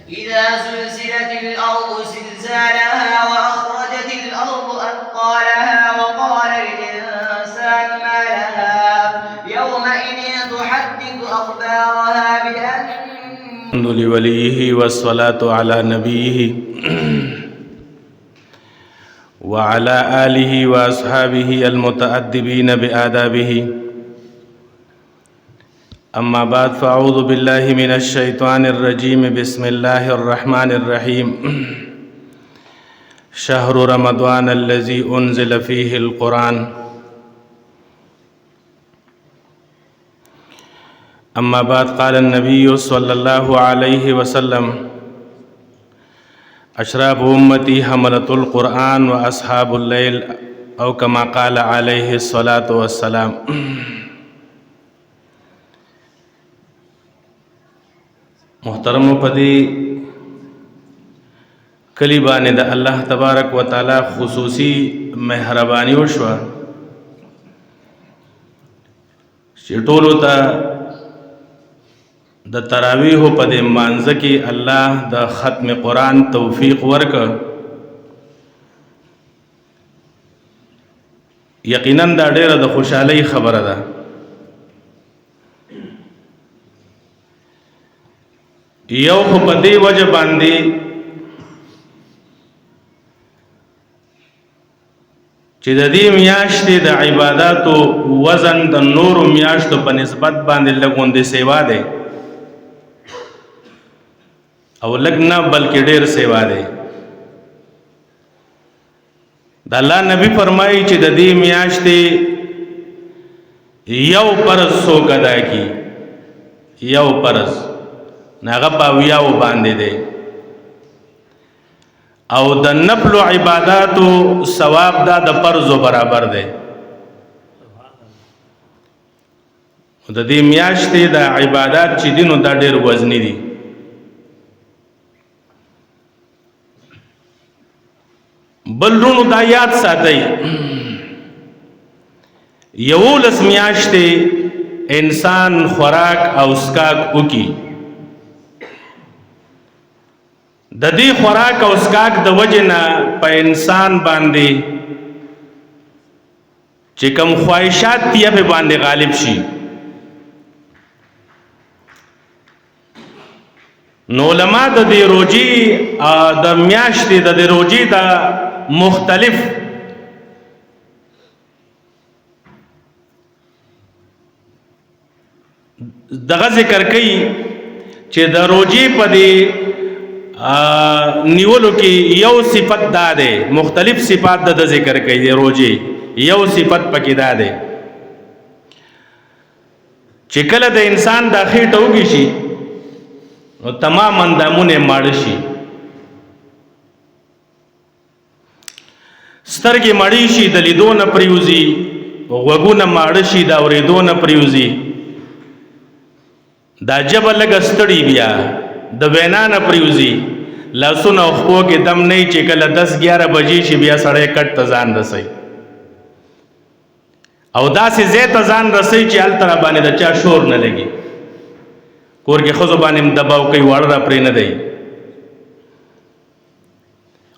إذا زلزلت الأرض زلزالها وأخرجت الأرض أثقالها وقال الإنسان ما لها يومئذ تحدث أخبارها بأن الحمد لوليه والصلاة على نبيه وعلى آله وأصحابه المتأدبين بآدابه. أما بعد فأعوذ بالله من الشيطان الرجيم. بسم الله الرحمن الرحيم. شهر رمضان الذي أنزل فيه القرآن. أما بعد قال النبي صلى الله عليه وسلم أشراف أمتي حملة القرآن وأصحاب الليل أو كما قال عليه الصلاة والسلام. محترم پدی کلی باندې د الله تبارک وتعالى خصوصي مهرباني وشوه چې ټولو ته د تراویح په دې مانځه کې الله د ختم قرآن توفیق ورکړ. یقینا دا ډېره د خوشحالۍ خبره ده. یو خو په دې وجه باندې چې د دې میاشتې د عباداتو وزن د نورو میاشتو په نسبت باندې لږ غوندې سیوا دی او لږ نه بلکې ډېر سیوا دی. د الله نبی فرمایي چې د دې میاشتې یو فرض څوک ادا کړي، یو فرض ناغه پاویاو باندې دی او د نفل عباداتو ثواب دا د فرض برابر دی. د دې میاشتې د عبادت چې دینو دا ډېر وزنی دي. بلونو دا یاد ساتي 11 میاشتې انسان خوراک او اسکاک وکي. د دې خوراک او اسکاک د وجه نه په انسان باندې چې کوم خواهشات دي په باندې غالب شي. نو علما د دې روزي د میاشتې د دې روزي د مختلف دغه ذکر کوي چې د روزي په دې نیولو کې یو صفت دا ده، مختلف صفات د ذکر کوي. د روزي یو صفت پکې دا ده چې کله د انسان د خېټه وږي شي نو تمام اندامونه ماړه شي، سترګې مړې شي، د لیدو نه پریوزي، غوږونه ماړه شي، د اورېدو نه پریوزي، دا ژبه لږه ستړې بیا د وینا نه پریوزي، لاسونه او خپو کې دم نه چې کله 10-11 بجې شي بیا سړی کټ ته ځان رسوي او داسې ځای ته ځان رسوي چې هلته را باندې د چا شور نه لګي. کور کې ښځو باندې دباو کوي، واړه را پرې نه دی.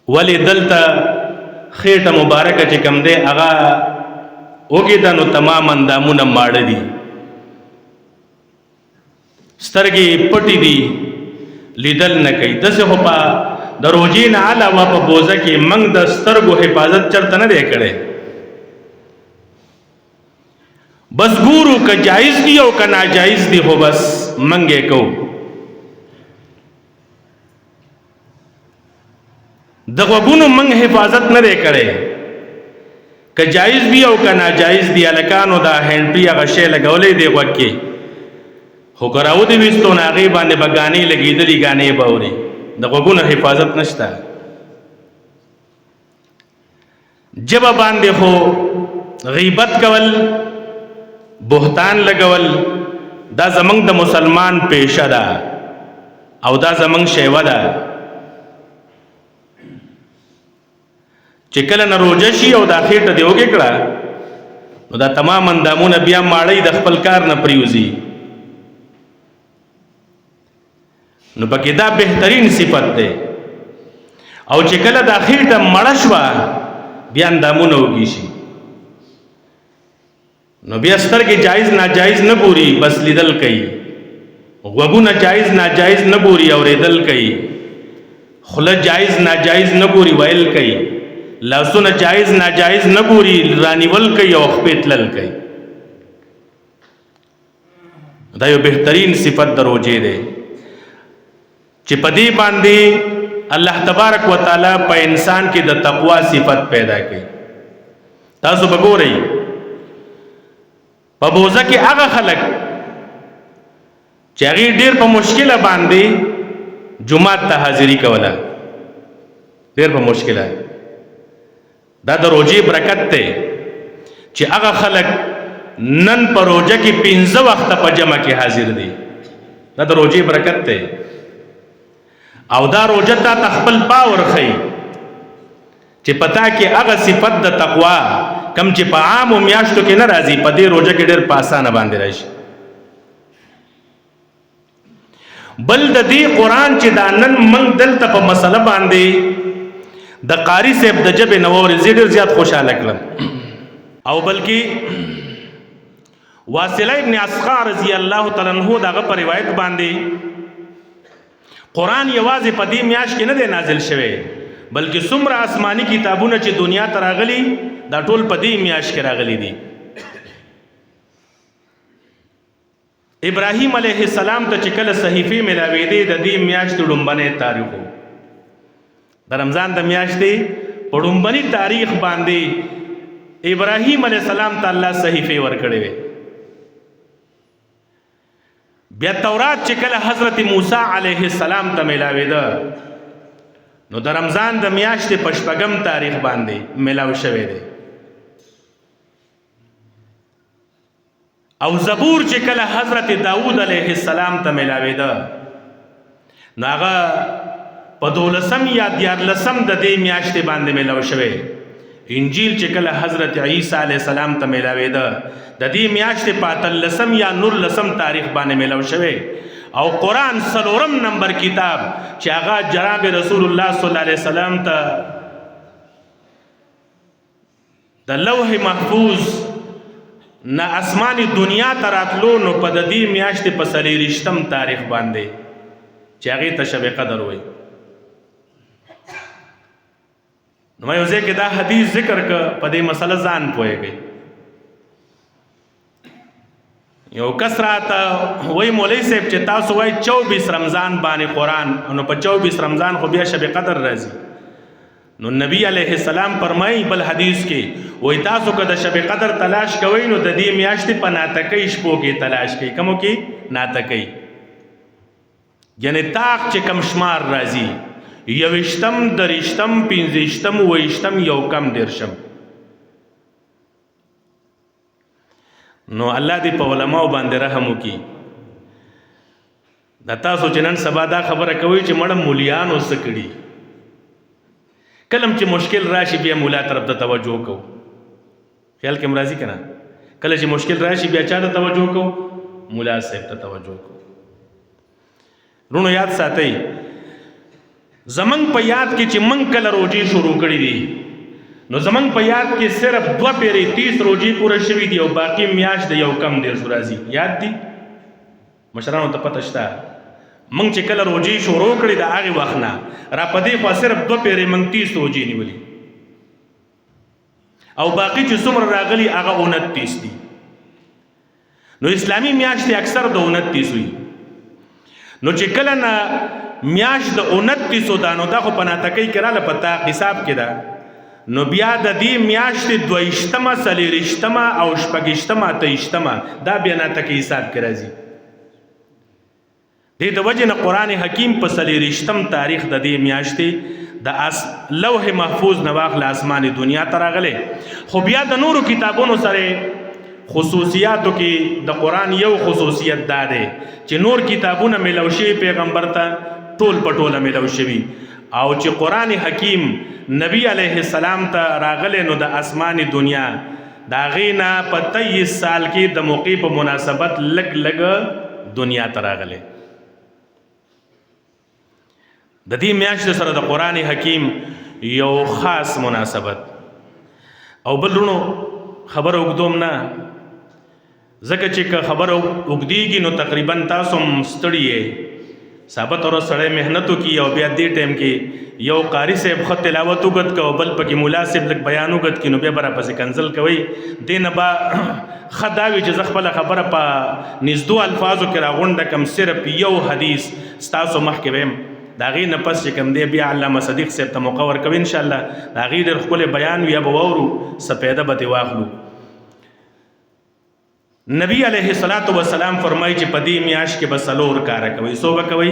ولې دلته خېټه مبارکه چې کوم دی هغه وږې ده نو تمام اندامونه ماړه دي، سترګې پټې دي، لیدل نه کوي. داسې خو په د روزې نه علاوه په بوزه کې موږ د سترګو حفاظت چرته نه دی کړی. بس ګورو که جایز دي او که ناجایز دي خو بس موږ یې کوو. د غوږونو موږ حفاظت نه دی کړی، که جایز وي او که ناجایز دي. هلکانو دا هینډفري هغه شی لګولی دی غوږ کې، خو که راودې ویستو نو هغې باندې به ګانې لګېدلي، ګانې به اوري. د غوږونو حفاظت نشته. ژبه باندې خو غیبت کول، بهتان لګول دا زمونږ د مسلمان پیشه ده او دا زمونږ شیوه ده چې کله نه روژه شي او دا خېټه دې وږې کړه نو دا تمام اندامونه بیا ماړی د خپل کار نه پریوزي. نو پکې دا بهترین صفت ده. او چې کله دا خېټه مړه شوه بیا اندامونه وږي شي نو بیا سترګې جایز ناجایز نه ګوري بس لیدل کوي، غوږونه جایز ناجایز نه ګوري اورېدل کوي، خوله جایز ناجایز نه ګوري ویل کوي، لاسونه جایز ناجایز نه ګوري رانیول کوي او خپې تلل کوي. دا یو بهترین صفت د روژې دی چې په دې باندې الله تبارک وتعالی په انسان کې د تقوا صفت پیدا کړي. تاسو به ګورئ په بوزه کې هغه خلک چې هغې ډېر په مشکله باندې جمعات ته حاضري کوله، ډېر په مشکله. دا د روژې برکت دی چې هغه خلک نن په روژه کې 15 وخته په جمع کې حاضر دي. دا د روژې برکت دی. او دا روژه تا ته خپل باور ښیي چې پتا کې هغه صفت د تقوا کم چې په عامو میاشتو کې نه راځي په دې روژه کې ډېر په اسانه باندې راشي. بل د دې قرآن چې دا نن موږ دلته په مسله باندې د قاری صاحب د ژبې نه واورې زه ډېر زیات خوشحاله کړم. او بلکې واصله ابن اسقع رضی الله تعالی عنہ دغه په روایت باندې قرآن یوازې په دې میاشت کې نه دی نازل شوی بلکې څومره آسماني کتابونه چې دنیا ته راغلي دا ټول په دې میاشت کې راغلي دي. ابراهیم علیه السلام ته چې کله صحیفې ملاوېدې د دې میاشتې لومبنی تاریخ و. د رمضان د میاشتې په لومبني تاریخ باندې ابراهیم علیه السلام ته الله صحیفې ورکړې وې. بیا تورات چې کله حضرت موسی علیه السلام ته ملاوېده نو د رمضان د میاشتې په 8 تاریخ باندې ملاو شوی دی. او زبور چې کله حضرت داود علیه السلام ته ملاوېده نو هغه په 12 یا 14 د دې میاشتې باندې ملاو شوی. انجیل چې کله حضرت عیسی علیه السلام ته ملاوېده د دې میاشتې په 13 یا 19 تاریخ باندې ملاو شوی. او قرآن 4 نمبر کتاب چې هغه جناب رسول الله صلی الله علیه وسلم ته د لوح محفوظ نه آسماني دنیا ته راتلو نو په د دې میاشتې په 23 تاریخ باندې چې هغې ته شب قدر وایي. نو ما یو ځای کې دا حدیث ذکر که په دې مسله ځان پوهېږئ. یو کس راته وایي مولوي صاحب چې تاسو وایي 24 رمضان باندې قرآن نو په 24 رمضان خو بیا شب قدر راځي. نو نبی علیه السلام فرمایي بل حدیث کې وایي تاسو که د شب قدر تلاش کوئ نو د دې میاشتې په ناتکۍ شپو کې تلاش کوئ. کومو کې؟ ناتکۍ. یعنې طاق چې کم شمار راځي 21 30 15 22 یو کم 10. نو الله دې په علماو باندې رحم وکړي. دا تاسو چې نن سبا دا خبره کوي چې مړه مولیانو څه کړي کلم چې مشکل راشي بیا مولا طرف ته توجه کوو. خیال کې مرضی که نه؟ کله چې مشکل راشي بیا چا ته توجه کوو؟ مولا صاحب ته توجه کوو. رونو یاد ساتئ زمنګ په یاد کې چې منګ کله روجې شروع کړې دي نو زمنګ په یاد کې صرف 2 پیرې 30 روجې پوره شوي دي او باقي میاشت د یو کم 10 راځي. یاد دي؟ مشرانو ته پته شته منګ چې کله روجې شروع کړې د هغې وخت نه را په دې خوا صرف 2 پیرې منګ 30 روجې نیولي او باقي چې څومره راغلي هغه 29 دي. نو اسلامي میاشتې اکثر د 29 وي. نو چې کله نه میاشت د 29 دا نو دا خو په ناتکۍ کې راله په تا حساب کې ده نو بیا د دې میاشتې 22 23 او 26 23 دا بیا ناتکۍ حساب کې راځي. دې د وجې نه قرآن حکیم په 23 تاریخ د دې میاشتې د لوح محفوظ نه واخله آسماني دنیا ته راغلی. خو بیا د نورو کتابونو سره خصوصیاتو کې د قرآن یو خصوصیت دا دی چې نور کتابونه ملو شوي پیغمبر ته ټول په ټوله ملو شوي او چې قرآن حکیم نبی علیه السلام ته راغلی نو د آسماني دنیا د هغې نه په 23 سال کې د موقع په مناسبت لږ دنیا ته راغلی. د دې میاشت سره د قرآن حکیم یو خاص مناسبت او بل رونو خبر اوږدوم نه ځکه چې که خبر اوږدېږي نو تقریبا تاسو هم ستړي یې ثابت اور سړی محنت وکړي او بیا دې ټایم کې یو قاري صاحب ښه تلاوت وکړ که بل پکې ملا صاحب لږ بیان وکړ کړي نو بیا به راپسې کنزل کوئ دې نه به ښه دا وي چې زه خپله خبره په نږدو الفاظو کې راغونډه کړم صرف یو حدیث ستاسو مخکې به یم د هغې نه پس چې کوم دی بیا علامه صدیق صاحب ته موقع ورکوي انشاءالله د هغې ډېر ښکلی بیان وي یا به واورو څه پیده به ترې واخلو نبی علیہ الصلوۃ والسلام فرمایي چې په دې میاشت کې به څلور کاره کوئ څو به کوئ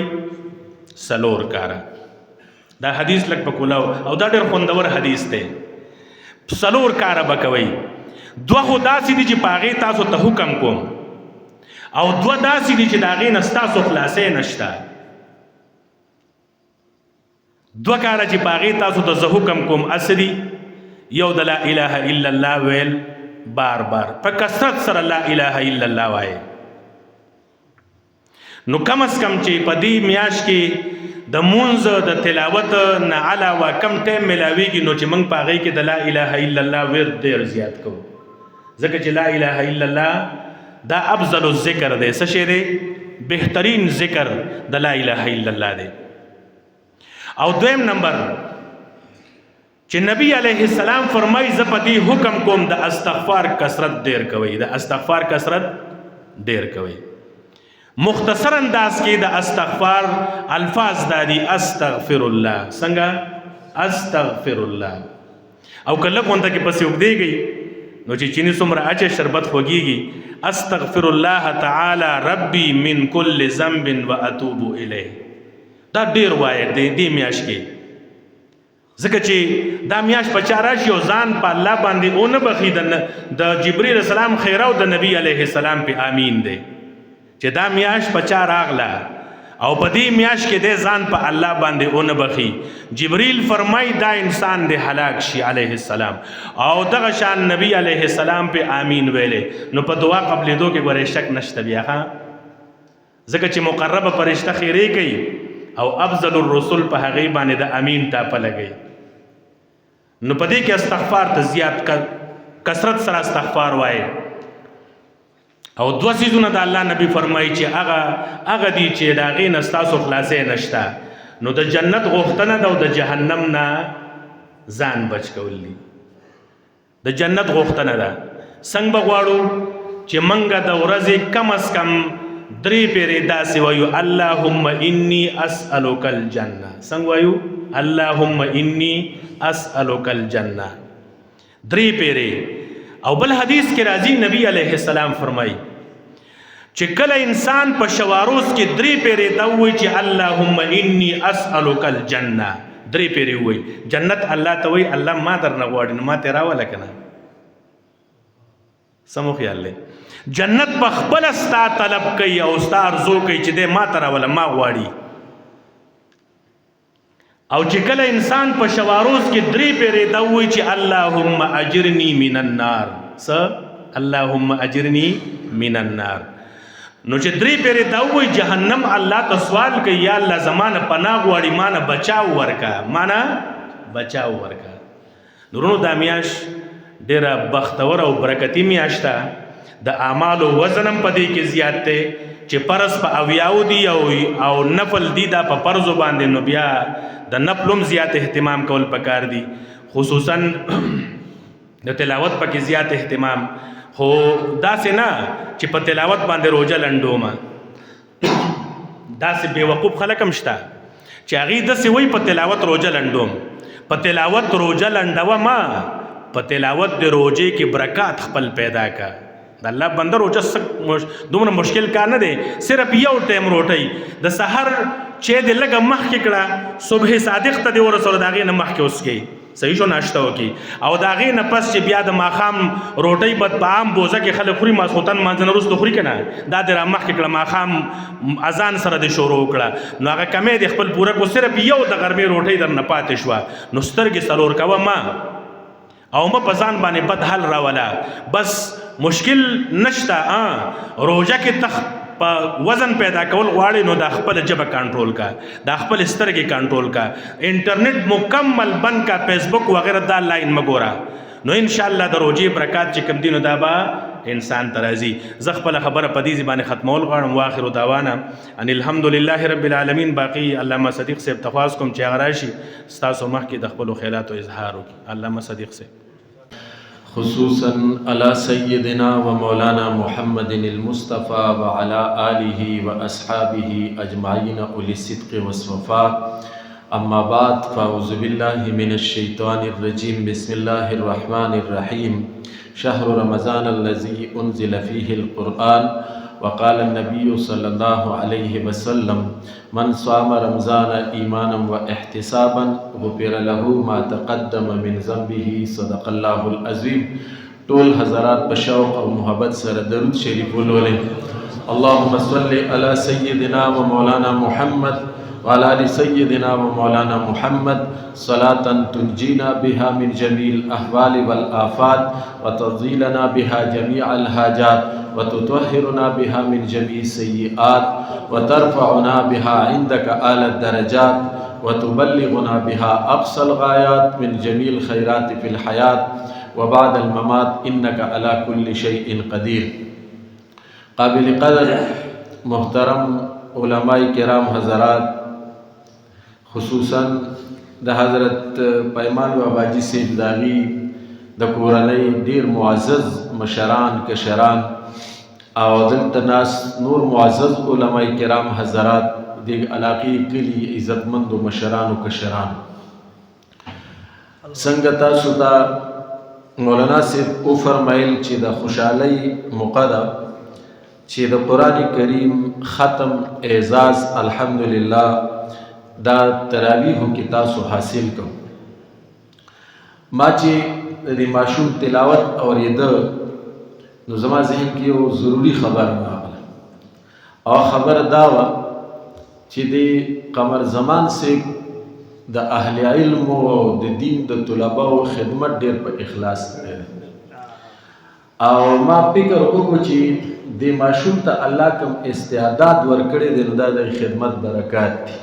څلور کاره دا حدیث لږ په کولاو او دا ډېر خوندور حدیث دی څلور کاره به کوئ دوه خو داسې دي چې په هغې تاسو ته حکم کوم او دوه داسې دي چې د هغې نه ستاسو خلاصۍ نشته دوه کاره چې په هغې تاسو ته زه حکم کوم څه دي یو د لا اله الا الله ویل بار بار په کثرت سره لا اله الا الله وایي نو کم از کم چې په دې میاشت کې د مونځ د تلاوت نه علاوه کم ټایم ملاویږي نو چې موږ په هغې کې د لا اله الا الله ورد ډېر زیات کوو ځکه چې لا اله الا الله دا افضل الذکر دی څه شی دی بهترین ذکر د لا اله الا الله دی او دویم نمبر چې نبی علیہ السلام فرمایي زه په دې حکم کوم د استغفار کثرت ډېر کوئ د استغفار کثرت ډېر کوئ مختصر انداز کې د استغفار الفاظ دا دي استغفر الله څنګه استغفر الله او کله غونډه کې پسې وګدېږي نو چې چینی څومره اچې شربت خوږیږي استغفر الله تعالی ربي من كل ذنب واتوب الیه دا ډېر وایي دې میاشت کې ځکه چې دا میاشت په چا راشي او ځان په الله باندې ونه بخي د جبریل السلام خیره او د نبی علیه السلام په امین دی چې دا میاشت په چا راغله او په دې میاشت کې دی ځان په الله باندې ونه بخي جبریل فرمای دا انسان دی هلاک شي علیه السلام او دغه شان نبی علیه السلام په امین ویلې نو په دعا قبلېدو کې ګورې شک نشته بیا ښه ځکه چې مقربه فرشته خیرې کوي او افضل الرسل په هغې باندې د امین ټاپه لګوي نو په دې کې استغفار ته زیات کثرت سره استغفار وایي او دوه څیزونه د الله نبی فرمایي چې هغه دي چې د هغې نه ستاسو خلاصۍ نشته نو د جنت غوښتنه ده او د جهنم نه ځان بچ کول دي د جنت غوښتنه ده څنګه به غواړو چې موږ د ورځې کم از کم 3 پیرې داسې وایو اللهم انی اسألک الجنه څنګه وایو اللهم انی اسألک الجنه 3 پیرې او بل حدیث کې راځي نبی علیہ السلام فرمایي چې کله انسان په شواروز کې 3 پیرې دا وایي چې اللهم انی اسألک الجنه 3 پیرې وایي جنت الله ته وایي الله ما درنه غواړي نو ما ته راوله که نه سمو خیال دی جنت په خپله ستا طلب کوي او ستا ارزو کوي چې دی ما ته راوله ما غواړي او چې کله انسان په شواروز کې 3 پیرې دا وایي چې اللهم اجرنی من النار اللهم اجرنی من النار نو چې 3 پیرې دا وایي جهنم الله ته سوال کوي یا الله زمانه پناه غواړي مانه بچاو ورکا مانه بچاو ورکا نورونو دا میاشت ډېره بختور او برکتي میاشت ده د اعمالو وزنم په دې کې زیات دی چې فرض په اویاو دي او نفل دي دا په فرضو باندې نو بیا د نفلم زیات اهتمام کول پکار دي خصوصا د تلاوت پکې زیات اهتمام خو داسې نه چې په تلاوت باندې روجه لنډومه داسې بېوقوف خلک هم شته چې هغې داسې وایي په تلاوت روجه لنډوم په تلاوت روجه لنډوه ما په تلاوت د روجې کې برکات خپل پیدا کا د الله بنده روجه دومره مشکل کار نه دی صرف یو ټایم روټۍ د سحر چې د لږه مخکې کړه صبح صادق ته دې ورسوله د هغې نه مخکې وڅکئ صحیح شو ناشته وکړي او د هغې نه پس چې بیا د ماښام روټۍ به په عام بوزه کې خلک خوري ماسخوتن لمانځه نه وروسته خوري که نه دا دې را مخکې کړه ماښام اذان سره دې شروع وکړه نو هغه کمې دې خپل پوره کړو صرف یو د غرمې روټۍ در نه پاتې شوه نو سترګې څلور کوه ما او ما په ځان باندې بد حل راوله بس مشکل نشته روژه کې په وزن پیدا کول غواړي نو د خپل ژبه کنټرول کا، د خپل سترګې کنټرول کا، انټرنیټ مکمل بند کا، فیسبوک وغیرہ دا لاین مګورا، نو ان شاء الله د روزي برکات چې کوم دینو دا به انسان ترازی. زه خپل خبره په دې باندې ختمول غواړم. واخر دعوانا ان الحمدلله رب العالمین. باقی علامه صدیق صاحب تفاس کوم چې هغه راشي ستاسو مخکې د خپل خیالات او اظهار وکړي. علامه صدیق صاحب خصوصا على سيدنا ومولانا محمد المصطفى وعلى آله وأصحابه أجمعين أولي الصدق والصفاء. أما بعد فأعوذ بالله من الشيطان الرجيم. بسم الله الرحمن الرحيم. شهر رمضان الذي أنزل فيه القرآن. وقال النبي صلى الله عليه وسلم من صام رمضان إيمانا واحتسابا غفر له ما تقدم من ذنبه. صدق الله العظيم. ټول حضرات په شوق او محبت سره درود شریف ولولئ. اللهم صل على سيدنا ومولانا محمد وعلى آل سيدنا ومولانا محمد صلاة تنجينا بها من جميع الأهوال والآفات وتضيلنا بها جميع الحاجات وتطهرنا بها من جميع السيئات وترفعنا بها عندك أعلى الدرجات وتبلغنا بها أقصى الغايات من جميع الخيرات في الحياة وبعد الممات إنك على كل شيء قدير. قابل قدر محترم علماء کرام حضرات، خصوصا د حضرت پیمان بابا جی سیب داغي د کورنۍ ډیر معزز مشران کشران او دلته ناس نور معزز علماء کرام حضرات د علاقې کلی عزتمند مشران او کشران، څنګه تاسو ته مولانا صاحب او فرمایل چې د خوشحالۍ موقع ده چې د قرآن کریم ختم اعزاز الحمدلله دا تراویحو کې تاسو حاصل کو. ما چې د ماشوم تلاوت اوریده نو زما ذهن کې یو ضروری خبر راغله او خبر دا وه چې د قمر زمان صاحب د اهل علم او د دین د طلباو خدمت ډیر په اخلاص کړی او ما فکر وکړو چې د ماشوم ته الله کوم استعداد ورکړی دی نو دا د خدمت برکات دی.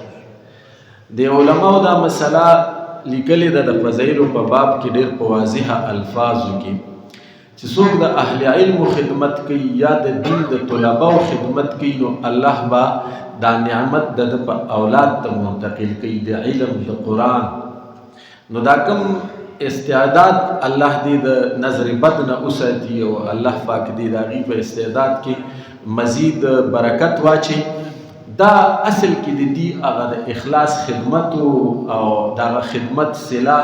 د علماو دا مسله لیکلې ده د فضایلو په باب کې ډېر په واضحه الفاظو کې چې څوک د اهل علم خدمت کوي یا د دین د طلباو خدمت کوي نو الله به دا نعمت د په اولاد ته منتقل کوي د علم د قرآن. نو دا کوم استعداد الله دې د نظر بد نه وساتي او الله پاک دې د هغې په استعداد کې مزید برکت واچي. دا اصل کې د دې هغه د اخلاص خدمت او دغه خدمت صله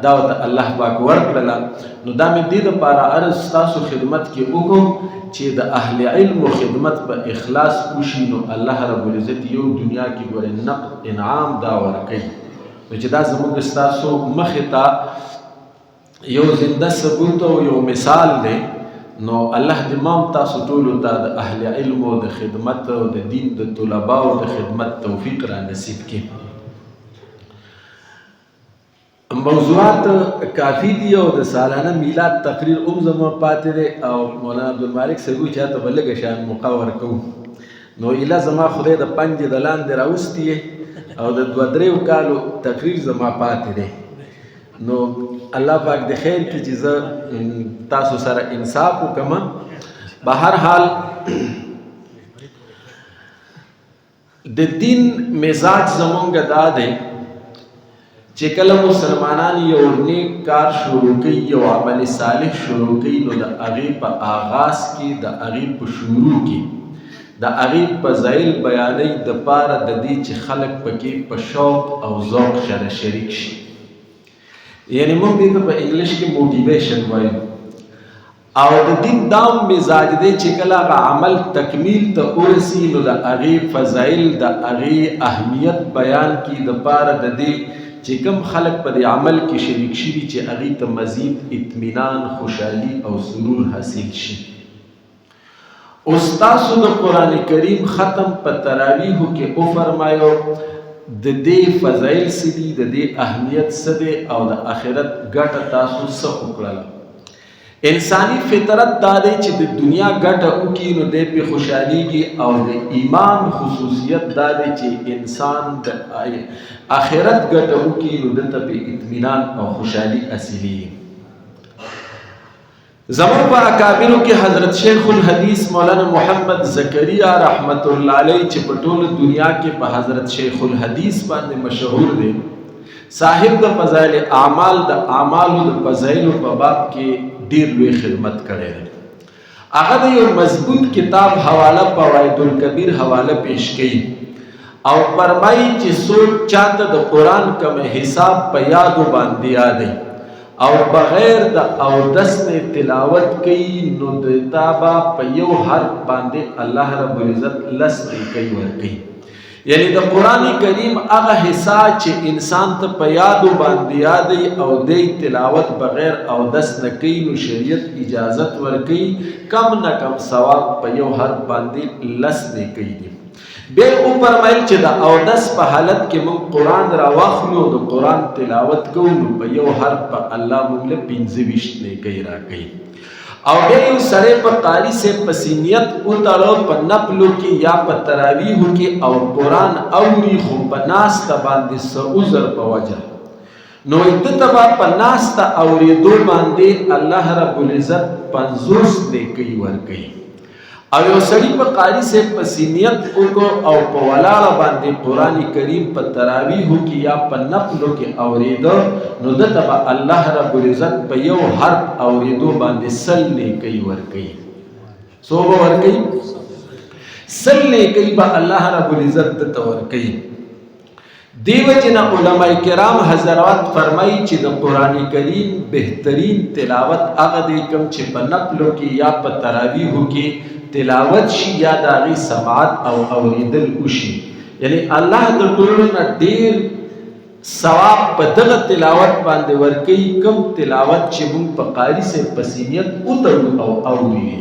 دا ورته الله پاک ورکړله. نو دا مې دې دپاره عرض ستاسو خدمت کې وکړم چې د اهل علم خدمت په اخلاص وشي نو الله رب العزت یو دنیا کې ګورې نقد انعام دا ورکوي. نو چې دا زموږ ستاسو مخې ته یو زنده ثبوت او یو مثال دی نو الله دې مام تاسو ټولو ته د اهل علم او د خدمت او د دین د طلباو د خدمت توفیق را نصیب کړي. موضوعات کافی دي او د سالانه میلاد تقریر هم زموږ پاتې دی او مولانا عبدالمالک صاحب وایي چې هلته به لږه شان موقع ورکوو. نو ایله زما خدای د پنجې د لاندې راوستي او د 2-3 کالو تقریر زما پاتې دی. نو الله پاک د خیر کې چې زه تاسو سره انصاف وکړم. به هر حال د دین مزاج زمونږ دا دی چې کله مسلمانان یو نیک کار شروع کوي یو عمل صالح شروع کوي نو د هغې په آغاز کې د هغې په شروع کې د هغې فضایل بیانوي دپاره د دې چې خلک پکې په شوق او ذوق سره شریک شي. یعنی موږ دې ته په انګلیش کې موټیویشن وایو او د دین دام مزاج دی چې کله هغه عمل تکمیل ته ورسي نو د هغې فضایل د هغې اهمیت بیان کړي دپاره د دې چې کوم خلک په دې عمل کې شریک شوي چې هغې ته مزید اطمینان خوشحالي او سرور حاصل شي. اوس تاسو د قرآن کریم ختم په تراویحو کې وفرمایو د دې فضایل څه دي د دې اهمیت څه دی او د آخرت ګټه تاسو څه وکړله. انسانی فطرت دا دی چې د دنیا ګټه وکړي نو دی پې خوشحالېږي، او د ایمان خصوصیت دا دی چې انسان د آخرت ګټه وکړي نو دته پې اطمینان او خوشحالي حاصلېږي. زمون په اکابرو کې حضرت شیخ الحدیث مولانا محمد زکریا رحمت الله علیه چې په ټوله دنیا کې په حضرت شیخ الحدیث باندې مشهور دی، صاحب د فضائل اعمال د اعمالو د فضایلو په باب کې ډیر لوی خدمت کړی دی. هغه د یو مضبوط کتاب حواله فوائد الکبیر حواله پیش کړي او فرمایي چې څوک چاته د قرآن کوم حساب په یادو باندې یادوي او بغیر د اودس نه تلاوت کوي نو د تابا په یو حرف باندې الله رب العزت لس نیکۍ ورکوي. یعنی د قرآن کریم هغه حصہ چې انسان ته په یادو باندې یادوي او دی تلاوت بغیر اودس نه کوي نو شریعت اجازت ورکوي کم نه کم ثواب په یو حرف باندې لس نیکۍ دي. بیا وفرمایل چې د اودس په حالت کې موږ قرآن راواخلو او د قرآن تلاوت کوو نو په یو حرف په الله موږ له 25 نیکۍ راکوي. او بیا یو سړی په قاري صاحب پسې نیت وتړو په نفلو کې یا په تراویحو کې او قرآن اوري خو په ناسته باندې څه عذر په وجه نو دته به په ناسته اورېدو باندې الله رب العزت 50 نیکۍ ورکوي. او یو سړی په قاری صاحب پسې نیت وکړو او په ولاړه باندې قرآن کریم په تراویحو کې یا په نفلو کې اورېده نو دته به الله رب العزت په یو حرف اورېدو باندې 100 نیکۍ ورکوي. څو به ورکوي؟ 100 نیکۍ به الله رب العزت دته ورکوي. دیو جنا علماء کرام حضرات فرمائی چې د قرآن کریم بهترین تلاوت هغه دی کوم چې په نفلو کې یا په تراویحو کې تلاوت شي یا د هغې سماعت او اوریدل وشي. یعنی الله د ټولو نه ډېر ثواب په دغه تلاوت باندې ورکوي کوم تلاوت چې موږ په قاري صاحب پسې نیت وتړو او اوري.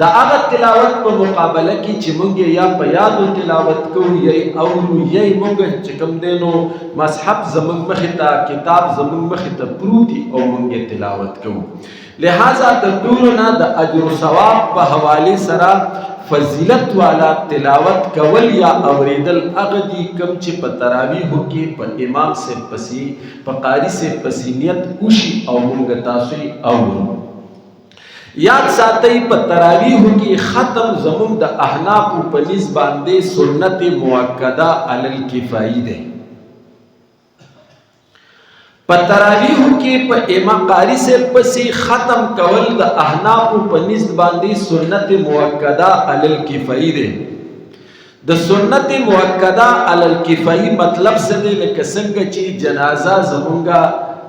د هغه تلاوت په مقابله کې چې موږ یا په یادو تلاوت کوو یا اورو یا موږ چې کوم دی نو مصحف زموږ مخې ته کتاب زموږ مخې ته پروت او موږ تلاوت کوو. لہذا د ټولو نه د اجر و ثواب په حوالې سره فضیلت والا تلاوت کول یا اوریدل هغه دي کوم چې په تراویحو کې په امام صاحب پسې په قاري صاحب پسې نیت وشي او موږ تاسو یې اورو. یاد ساتئ په تراویحو کې ختم زموږ د احنافو په نسبت باندې سنت مؤکده علی الکفایي دی. په تراویحو کې په امام قاری صاحب پسې ختم کول د احنافو په نسبت باندې سنت مؤکده علی الکفایي دی. د سنت مؤکده علی الکفایي مطلب څه دی؟ لکه څنګه چې جنازه زمونږه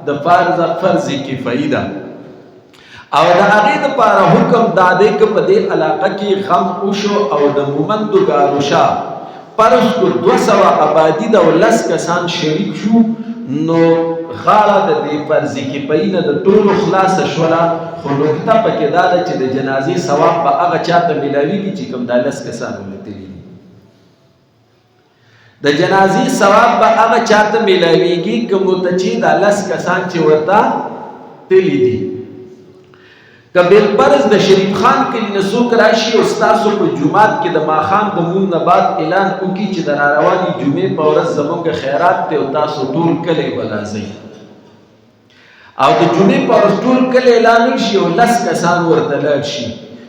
د فرض کفایي ده او د هغې دپاره حکم دا دی که په دې علاقه کې غم وشو او د مومندو ګاروشه فرض کو 200 آبادي ده او 10 کسان شریک شو نو غاړه د دې فرض کفایي نه د ټولو خلاصه شوله. خو نکته پکې دا ده چې د جنازې ثواب به هغه چاته میلاویږي چې کوم دا 10 کسان ولتلي دي. د جنازې ثواب به هغه چاته میلاویږي کوم ته چې دا 10 کسان چې ورته تلي دي. که بالفرض د شریف خان کلي نه څوک راشي او ستاسو په جومات کې د ماښام د مونځ نه بعد اعلان وکړي چې د راروانې جمعې په ورځ زموږ خیرات دی او تاسو ټول کلی به راځئ او د جمعې په ورځ ټول کلی اعلان وشي او 10 کسان ورته لاړ شي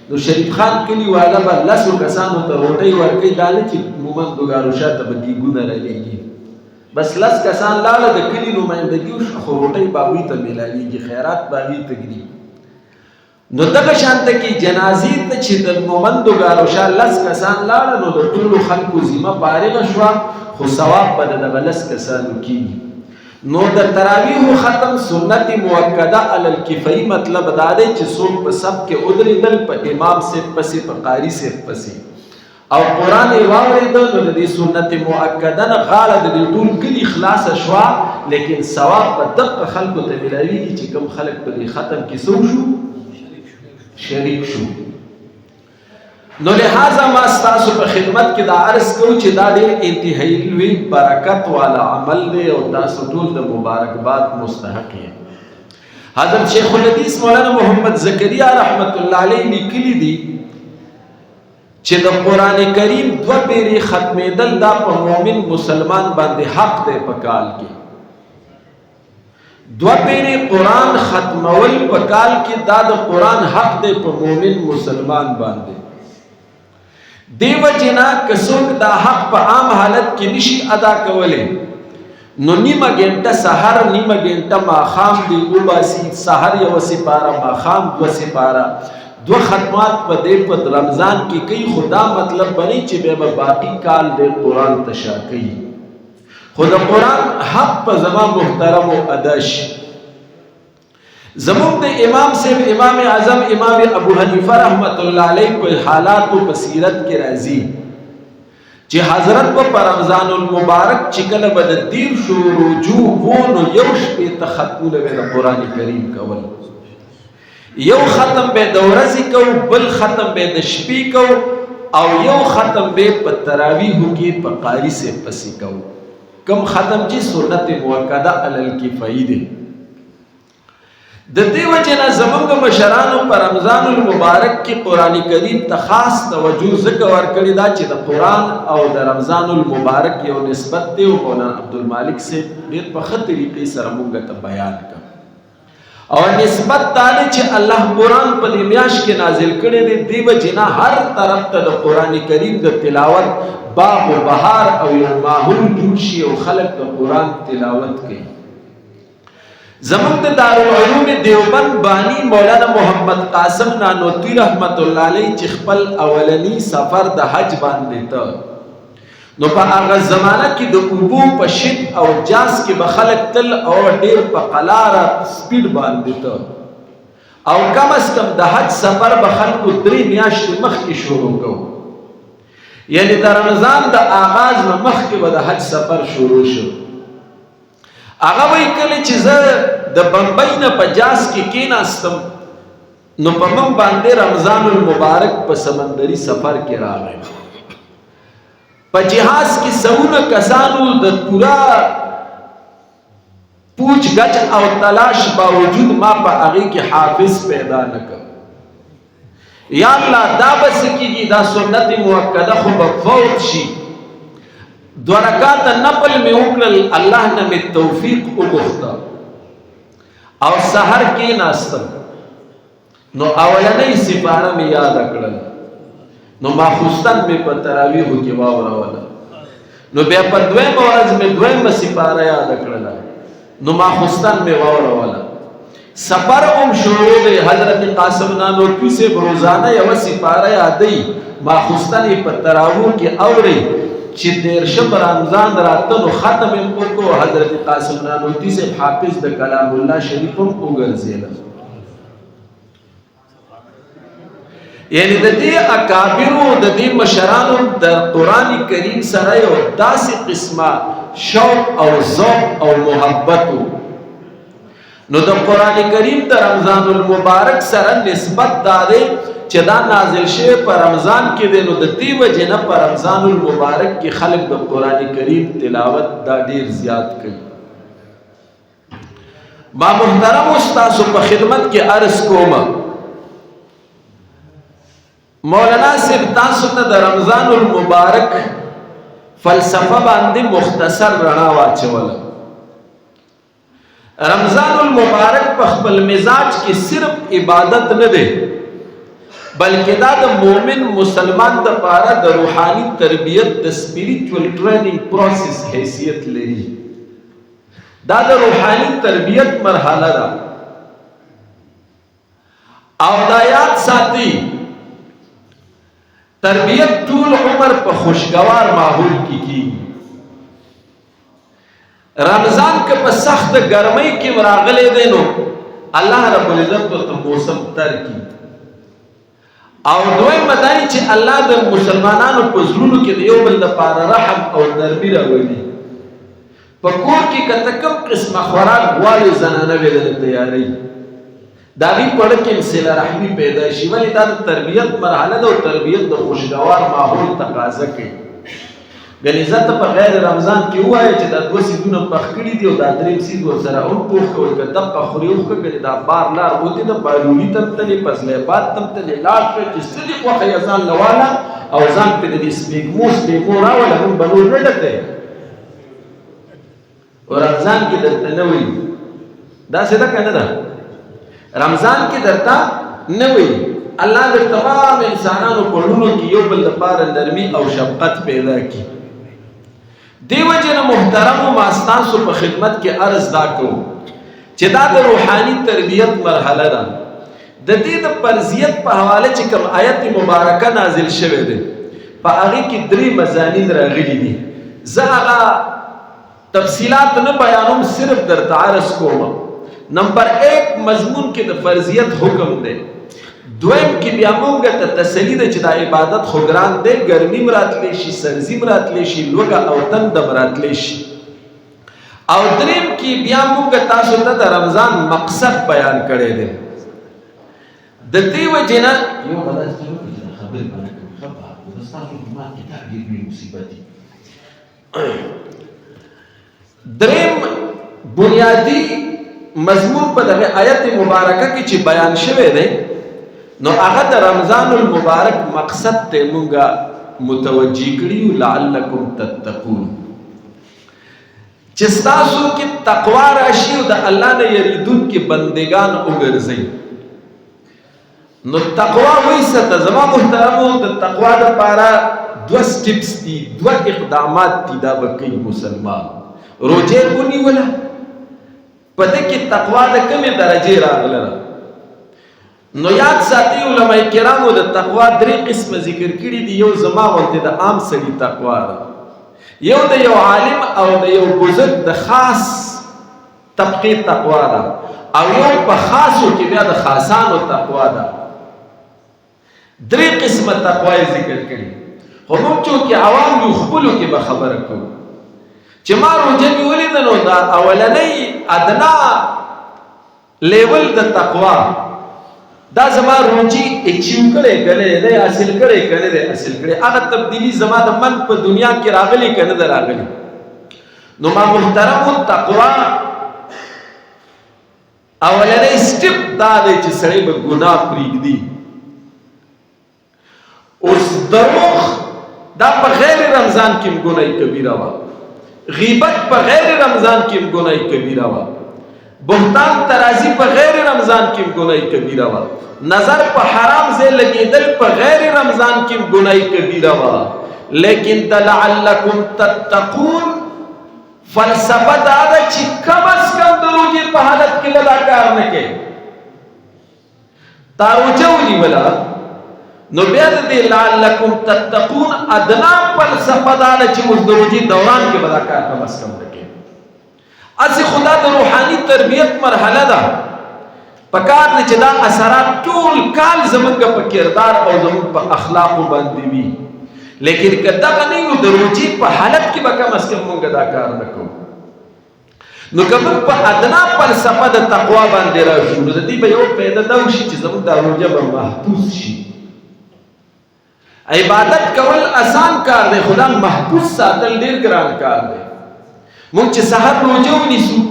نو شریف خان کلي والا به 10 کسانو ته روټۍ ورکوي. دا نه چې مومندو ګاروشه ته به دیګونه رالیږي، بس 10 کسان لاړه د کلي نمایندګي وشوه خو روټۍ به هغوی ته میلاویږي، خیرات به هغوی ته ږدي. نو دغه شانته کې جنازې ته چې د مومندو ګاروشه 10 کسان لاړه نو د ټولو خلکو ذمه فارغه شوه خو ثواب به د دغه 10 کسانو کېږي. نو د تراویحو ختم سنت مؤکده علی الکفایي مطلب دا دی چې څوک په صف کې ودرېدل په امام صاحب پسې په قاري صاحب پسې او قرآن یې واورېده نو د دې سنت مؤکده نه غاړه د دې ټول کلي خلاصه شوه، لیکن ثواب به دغه خلکو ته میلاویږي چې کوم خلک په دې ختم کې څه شو شریک شو. نو لہذا ما ستاسو په خدمت کې دا عرض کوم چې دا ډېر انتهایی لوی برکت والا عمل دی او تاسو ټول د مبارکباد مستحق یې. حضرت شیخ الحدیث مولانا محمد زکریا رحمت الله علیه لیکلی دي چې د قران کریم 2 پیری ختمېدل دا په مؤمن مسلمان باندې حق دی په کال کې 2 پیری قران ختمول په کال کې دا د قران حق دی په مؤمن مسلمان باندې دیو جنا کڅوک دا حق په عام حالت کې نشي ادا کولای نو نیمه ګنټه سحر نیمه ګنټه ماخام دی وباسي سحر یو سپاره ماخام 2 سپاره 2 ختمات په دې په رمضان کې کوي خدا مطلب بني چې به باقی کال د قران تشا کوي خدا قران حق په زما محترم او اداش زمون د امام صاحب امام اعظم امام ابو حنیفه رحمت الله علیه په حالات او بصیرت کې راځي چې حضرت په رمضان المبارک چې کله بد دیر شو رجوع وونو یو شپې تختمونه به د قران کریم کول یو ختم به د ورځې کو بل ختم به د شپې کو او یو ختم به په تراویح کې په قاری سے پسې کو کم ختم چې سنت موکده علی الکفایه ده د دې وجنه زمونږ مشرانو په رمضان المبارک کې قران کریم ته خاص توجه ذکر ورکړی دا چې د قران او د رمضان المبارک یو نسبت دی او مولانا عبدالمالک سے ډېر په ښه طریقې سره موږ ته بیان کړ او نسبت دا چې الله قران په دې میاشت کې نازل کړی دی دیو جنا هر طرف ته د قران کریم د تلاوت باغ او بهار او یو ماحول جوړ شي او خلق د قران تلاوت کوي زمون د دارالعلوم دیوبند بانی مولانا محمد قاسم نانوتوی رحمت الله علیه چې خپل اولنی سفر د حج باندې ته نو په هغه زمانہ کې د ابو په شد او جاس کې به خلک تل او ډیر په قلاره سپیډ باندې ته او کم از کم د حج سفر به خلکو 3 میاشتې مخکې شروع کوو یعنی د رمضان د آغاز نه مخکې به د حج سفر شروع شو هغه وی کله چې زه د بمبئی نه په جاس کې کېناستم نو په من باندې رمضان المبارک په سمندري سفر کې راغی په جهاز کې سونه کسانو د پورا پوچ گچ او تلاش باوجود ما په هغه کې حافظ پیدا نکړ یا الله دا بس کېږي دا سنت موکده خو به فوت شي 2 رکعات نفل میں وکړل الله نه می توفیق وغوښته او سحر کې ناستم نو اولنۍ سپاره می یاد کړل نو ماخوستن می په تراویح کې واوروله نو بیا په دویم ورځ می دویم سپاره یاد کړل نو ماخوستن می واوروله سفر شروع دی حضرت قاسم نانوتوی سے روزانه یو سپاره یادی ماخوستن په تراویح کې اوري چې دیر شب رمضان راته نو ختم کو حضرت قاسم نانوتوی سے حافظ د کلام الله شریف هم وګرځیل یعنی د دې اکابرو د دې مشرانو د قران کریم سره یو داسې قسمه شوق او ذوق او محبت نو د قران کریم د رمضان المبارک سره نسبت داري چې دا نازل شوی په رمضان کې دی نو د دې وجه نه په رمضان المبارک کې خلق د قران کریم تلاوت دا ډیر زیات کوي ما محترم استاد په خدمت کې عرض کوم مولانا صاحب تاسو ته د رمضان المبارک فلسفه باندې مختصر رڼا واچوله رمضان المبارک په خپل مزاج کې صرف عبادت نه دی بلکې دا د مومن مسلمان د پاره د روحاني تربیت د سپیریچوال ټریننګ پروسس حیثیت لري دا د روحاني تربیت مرحله ده او دا یاد ساتي تربیت ټول عمر په خوشگوار ماحول کې کیږي رمضان کې په سخت ګرمۍ کې راغلي دي نو الله رب العزت ته موسم تر کی او دوی مداري چې الله د مسلمانانو په زړونو کې یو بل د پاره رحم او نرمي راوړي په کور کې کته کوم قسمه خوراک غواړي زنانه ویل تیاری دا وی پړ کې صله رحمی پیدا شي ولې دا د تربیت مرحله ده او تربیت د خوشگوار ماحول تقاضا کوي ګنې زه ته په غیر رمضان کې ووایه چې دا 2 سیزونه پخ کړي دي او دا 3 سیز ورسره هم پوخ کوئ که دقه خورې وښکه ګنې دا بار لار وتې ده بالوني ته م تلې فضل آباد ته م تلې لاړ شوې چې څه دې خوښه یې ځان له واله او ځان پرې د دې سپېږمو راوله هم به نور نه ډکوې او رمضان کې درته نه وایي داسې ده که نه ده رمضان کې درته نه وایي الله د تمام انسانانو په لونو کې یو بل لپاره نرمي او شفقت پیدا کړي دی وجه نه محترمو ما ستاسو په خدمت کې عرض دا کوم چې دا د روحاني تربیت مرحله ده د دې د فرضیت په حواله چې کوم آیت مبارکه نازل شوی دی په هغې کې 3 مضامین راغلي دي زه هغه تفصیلات نه بیانوم صرف درته عرض کوم نمبر 1 مضمون کې د فرضیت حکم دی دویم کې بیا مونږ ته تسلی ده چې دا عبادت خو ګران دی ګرمي م راتلی شي سرزي م راتلی شي لوږه او تنده م راتلی شي او دریم کې بیا مونږ تاسو ته د رمضان مقصد بیان کړی دی د دې وجې نه یو خبرې باندې کوم خبره د ستاسو ما کتاب ډېر لوی مصیبت دی دریم بنیادی مضمون په دغه آیت مبارکه کې چې بیان شوی دی نو هغه د رمضان المبارک مقصد ته مونږه متوجه کړیو لعلکم تتقون چې ستاسو کې تقوا راشي او د الله نه یریدونکي بندگان وګرځئ نو تقوا وایسته زما محترمو د تقوا دپاره 2 سټیپس دي 2 اقدامات دي دا به کوي مسلمان روجې ونیوله په دې کې تقوا د کومې درجې راغله نو یاد ساتي علماء کرامو د تقوا 3 قسمه ذکر کړي دي یو زما غوندې د عام سړي تقوا ده یو د یو عالم او د یو بزرګ د خاص طبقې تقوا ده او یو په خاصو کې بیا د خاصانو تقوا ده 3 قسمه تقوا ذکر کړي خو موږ چې عوام یو خپلو کې به خبره کوو چې ما روجه نیولې ده نو دا اولنۍ ادنا لیول د تقوا دا زما روجي اچیو کړی کنه دی حاصل کړی کنه دی حاصل کړی هغه تبدیلی زما د من په دنیا کې راغلی کنه ده راغلی نو ما محترمو تقوا اولنۍ سټپ دا دی چې سړی به ګناه پرېږدي اوس دروغ دا په غیر رمضان کې ګناه کبیره وه غیبت په غیر رمضان کې ګناه کبیره وه بهتان ترازی په غیر رمضان کې ګناه کبیره وه نظر په حرام ځای لګېدل په غیر رمضان کې ګناه کبیره وه لیکن د لعلکم تتقون فلسفه دا ده چې کم از کم د روژې په حالت کې دا کار نه کوې تا روژه ونیوله نو بیا د دې لعلکم تتقون ادنا فلسفه دا ده چې موږ د روژې دوران کې به دا کار کم از کم نه کوې اسی خدا د روحانی تربیت مرحله ده پکار دی چې دا اثرات ټول کال زمونږ په کردار او زمونږ په اخلاقو باندې وي لیکن که دغه نه نو د روژې په حالت کې به کم از کم مونږ دا کار نه کوو نو که موږ په ادنا فلسفه د تقوا باندې راشو نو د دې به یو پیدا دا وشي چې زمونږ دا روژه به محفوظ شي عبادت کول آسان کار دی خو دا محفوظ ساتل ډېر ګران کار دی مونږ چې سحر روژه ونیسو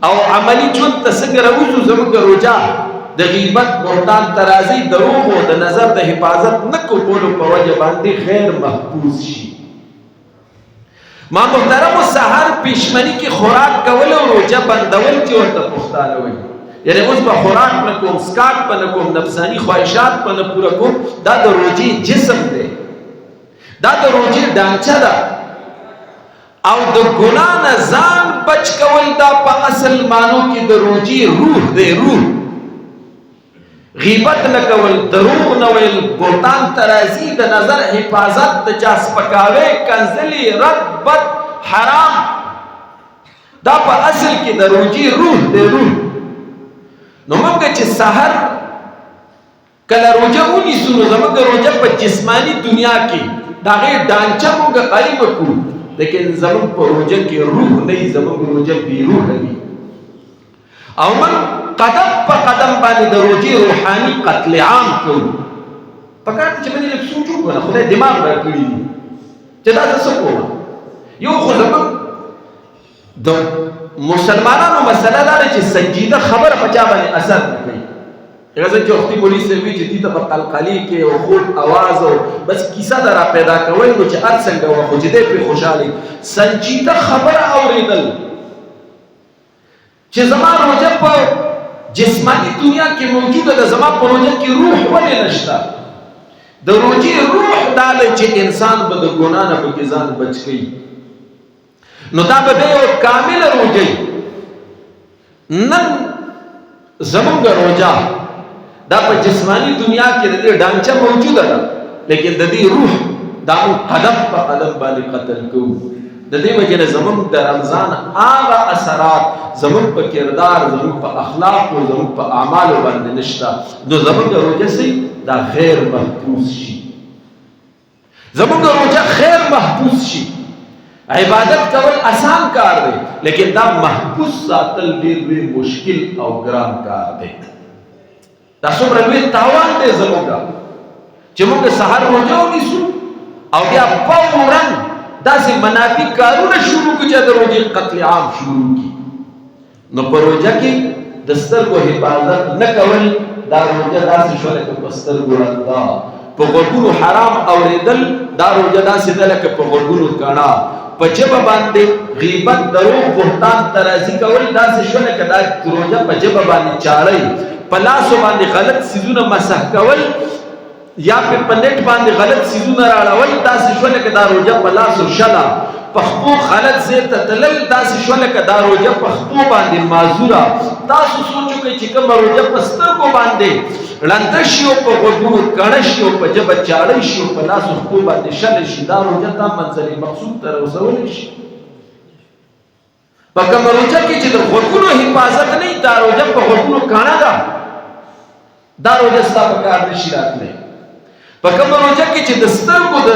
او عملی ژوند ته څنګه راوځو زموږ روژه د غیبت بهتان ترازی دروغ او د نظر د حفاظت نه کولو په وجه باندې غیر محفوظ شي ما محترمو سحر پیشمنی کې خوراک کول او روژه بندول چې ورته پښتانه وایي یعنی اوس به خوراک نه کوم سکاک به نه کوم نفسانی خواهشات به نه پوره کوم دا د روژې جسم دی دا د روژې ډانچه ده او د ګناه نه ځان بچ کول دا په اصل معنو کې د روژې روح دی روح غیبت نه کول دروغ نه ویل بهتان ترازی د نظر حفاظت د چا سپکاوی کنځلې رد بد حرام دا په اصل کې د روژې روح دی روح نو موږ چې سحر کله روژه ونیسو نو زموږ روژه په جسمانی دنیا کې د هغې ډانچه موږ قریبه کړو لیکن زمون په روژه کې روح نه وي زمون روژه بې روحه وي او من قدم په قدم باندې د روژې روحاني قتل عام کوو پکار دی چې باندې لږ سوچ وکړو خدای دماغ راکړي دي چې دا زه څه کوم یو خو زمون د مسلمانانو مسله دا چې سنجیده خبره په چا باندې اثر نه کوي. غزه چې وختي پولیس وی چې دې ته په قلقلی کې او خوب आवाज او بس کیسه درا پیدا کوي نو چې هر څنګه خو دې په خوشحالي سنجیده خبره اوریدل چې زما روزه په جسمانی دنیا کې موجوده ده، زما په روزه کې روح ولې نشته؟ د روزي روح دا چې انسان به د ګناه نه په ځان بچ کړي، نو دا به یو کامل روزه نن زمونږ روزه دا په جسمانی دنیا کې د دې ډانچه موجوده ده، لیکن د دې روح دا قدم په قدم باندې قتل کوو. د دې وجه نه زمونږ د رمضان هغه اثرات زمونږ په کردار، زمونږ په اخلاق او زمونږ په اعمالو باندې نشته، نو زمونږ روزه سي دا غیر محفوظ شي، زمونږ روزه غیر محفوظ شي. عبادت کول آسان کار دی، لیکن دا محفوظ ساتل ډېر لوی مشکل او ګران کار دی. دا څومره لوی تاوان دی زمونږ چې موږ سحر روزه ونیسو او بیا فوراً داسې منافي کارونه شروع کړو چې د روزې قتل عام شروع کړي. نو په روزه کې د سترګو حفاظت نه کول، دا روزه داسې شوه لکه په سترګو ړنده، په غوږونو حرام اورېدل، دا روزه داسې ده لکه په غوږونو کڼه، په ژبه باندې غیبت، دروغ، بهتان، ترازي کول داسې شوه لکه دا روزه په ژبه باندې چاړئ، په لاسو باندې غلط څیزونه مسح کول یا په نت باندې غلط سيزونه راړول داسې شو لکه دا روزه په لاسو شله، په خپو غلط ځای ته تلل داسې شو لکه دا روزه په خپو باندې معذوره. تاسو سوچ وکړئ چې کومه روزه په سترګو باندې ړنده شي او په غوږونو کڼه شي او په ژبه چاړی شي او په لاسو خپو باندې شلی شي، دا روزه ته منزل مقصود ته رسولی شي. په کومه روزه کې چې د غوږونو حفاظت نه وي، دا روزه په غوږونو کڼه ده، دا روزه ستا په کار نشي راتلی. په کومه روزه کې چې د سترګو د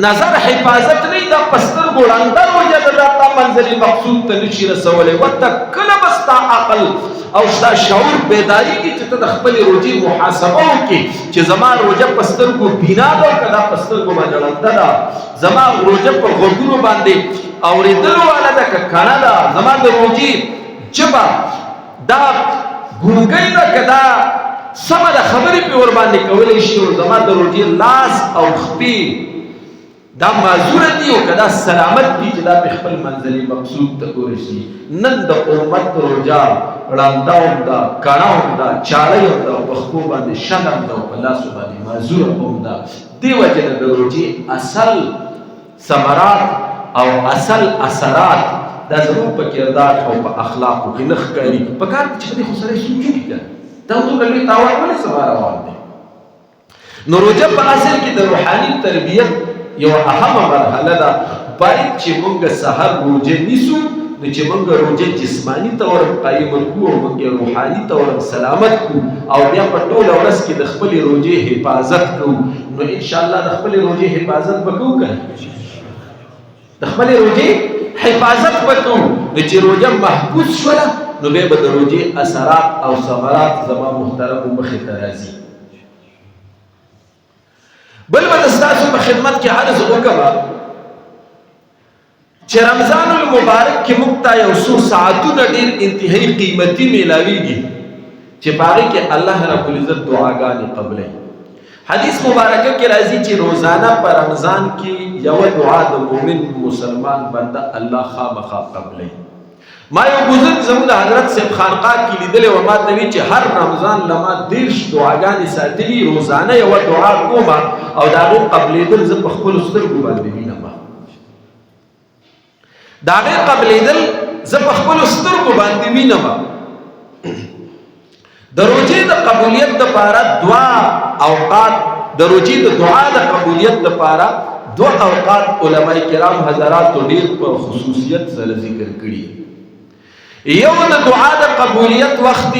نظر حفاظت نه وي، دا په سترګو ړنده روزه ده، دا تا منزل مقصود ته نشي رسولی. ورته کله به ستا عقل او ستا شعور بیدارېږي چې ته د خپلې روزې محاسبه وکړې چې زما روزه په سترګو بینا ده که دا په سترګو باندې ړنده ده، زما روزه په غوږونو باندې اورېدلو واله ده که کڼه ده، زما د روزې ژبه دا ګونګۍ ده که دا سمه د خبرې پې ور باندې کولی شي، او زما د روزې لاس او خپې دا معذوره دي او که دا سلامت دي چې دا پې خپل منزلي مقصود ته ورسي. نن د امت روزه ړنده هم ده، کڼه هم ده، چاړی هم ده، په خپو باندې شل هم ده او په لاسو باندې معذوره هم ده. دې وجې نه د روزې اصل ثمرات او اصل اثرات دا زموږ په کردار او په اخلاقو کې نه ښکاري. په کار چې په دې خو سړی سوچ وکړي که دا دومره لوی تاوان ولې سبا روان دی؟ نو روزه په اصل کې د روحاني تربیت یو اهمه مرحله ده. باید چې موږ سحر روزه نیسو، نو چې موږ روزه جسمانی طور قایم کړو او موږ روحاني طور سلامت کړو او بیا په ټوله ورځ کې د خپلې روزې حفاظت کوو، نو انشاءالله د خپلې روزې حفاظت به کوو که نه؟ د خپلې روزې حفاظت به کوو. نو چې روزه محفوظ شوله نو بیا به د روزې اثرات او ثمرات زما محترمو مخې ته راځي. بل به د ستاسو په خدمت کې عرض وکړم چې رمضان المبارک کې موږ ته یو څو ساعتونه ډېر انتهایی قیمتي میلاویږي چې په هغې کې الله رب العزت دعاګانې قبلوي. حدیث مبارکه کې راځي چې روزانه په رمضان کې یوه دعا د مؤمن مسلمان بنده الله خامخا قبلوي. ما یو بزرگ زموږ د حضرت صاحب خانقاه کې لیدلی و، ما ته وی چې هر رمضان له ما 30 دعاګانې ساتلي، روزانه یوه دعا کومه او د هغې قبلېدل زه په خپلو سترګو باندې وینم. د هغې قبلېدل زه په خپلو سترګو باندې وینم. د روزې د قبولیت دپاره دوه اوقات، د روزې د دعا د قبولیت دپاره دوه اوقات علماء کرام حضراتو ډېر په خصوصیت سره ذکر کړي. یو د دعا د قبولیت وخت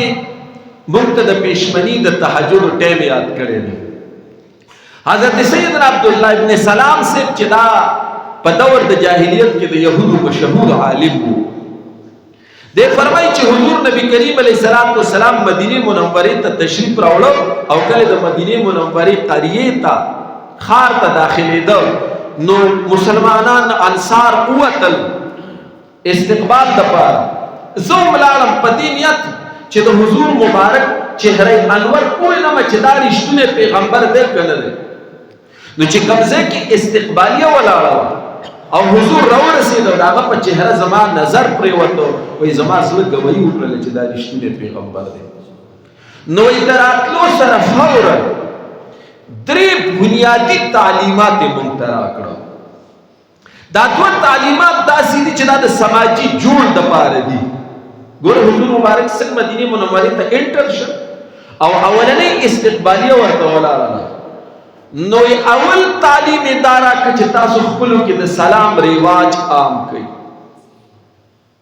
موږ ته د پېشمني د تهجد ټیم یاد کړی دی. حضرت سیدنا عبدالله ابن سلام صاحب چې دا په دور د جاهلیت کې د یهودو مشهور عالم و، دی فرمایي چې حضور نبی کریم علیه السلام مدینې منورې ته تشریف راوړو او کله د مدینې منورې قریې ته ښار ته داخلېده نو مسلمانان انصار اوتل استقبال دپاره زه ولاړم په دې نیت چې د حضور مبارک چهره انور ووینم چې دا رښتونی پیغمبر دی که نه دی. نو چې کوم ځای کې استقبالیه ولاړه وه او حضور راورسېد او د هغه په چهره زما نظر پرېوته، وایي زما زړه ګویي وکړله چې دا رښتونی پیغمبر دی. نو وایي د راتلو سره فوراً 3 بنیادي تعلیمات یې موږ ته راکړه. دا 2 تعلیمات داسې دي چې دا د سماجي جوړ دپاره دي. ګوره حضور مبارک څنګه مدینې منورې ته انټر شه او اولنۍ استقبالیه ورته ولاړه ده. نو اول تعلیم یې دا راکړه چې تاسو خپلو کې د سلام رواج عام کړئ.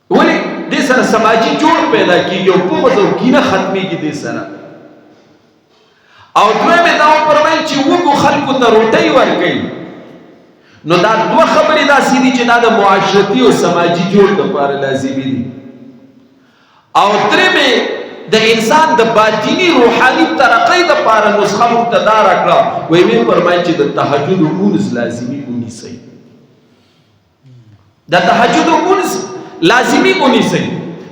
ولې دې سره سماجي جوړ پیدا کېږي او بغض او کینه ختمېږي دې سره. او دویم یې دا وفرمیل چې وږو خلکو ته روټۍ ورکوي. نو دا 2 خبرې داسې دي چې دا د معاشرتي او سماجي جوړ دپاره لازمي دي. او دریم د انسان د باطنی روحاني ترقۍ دپاره نسخه موږ ته دا راکړه. وایي مې فرمایل چې د تهجد لمونځ لازمي ونیسئ. د تهجد لمونځ لازمي ونیسئ.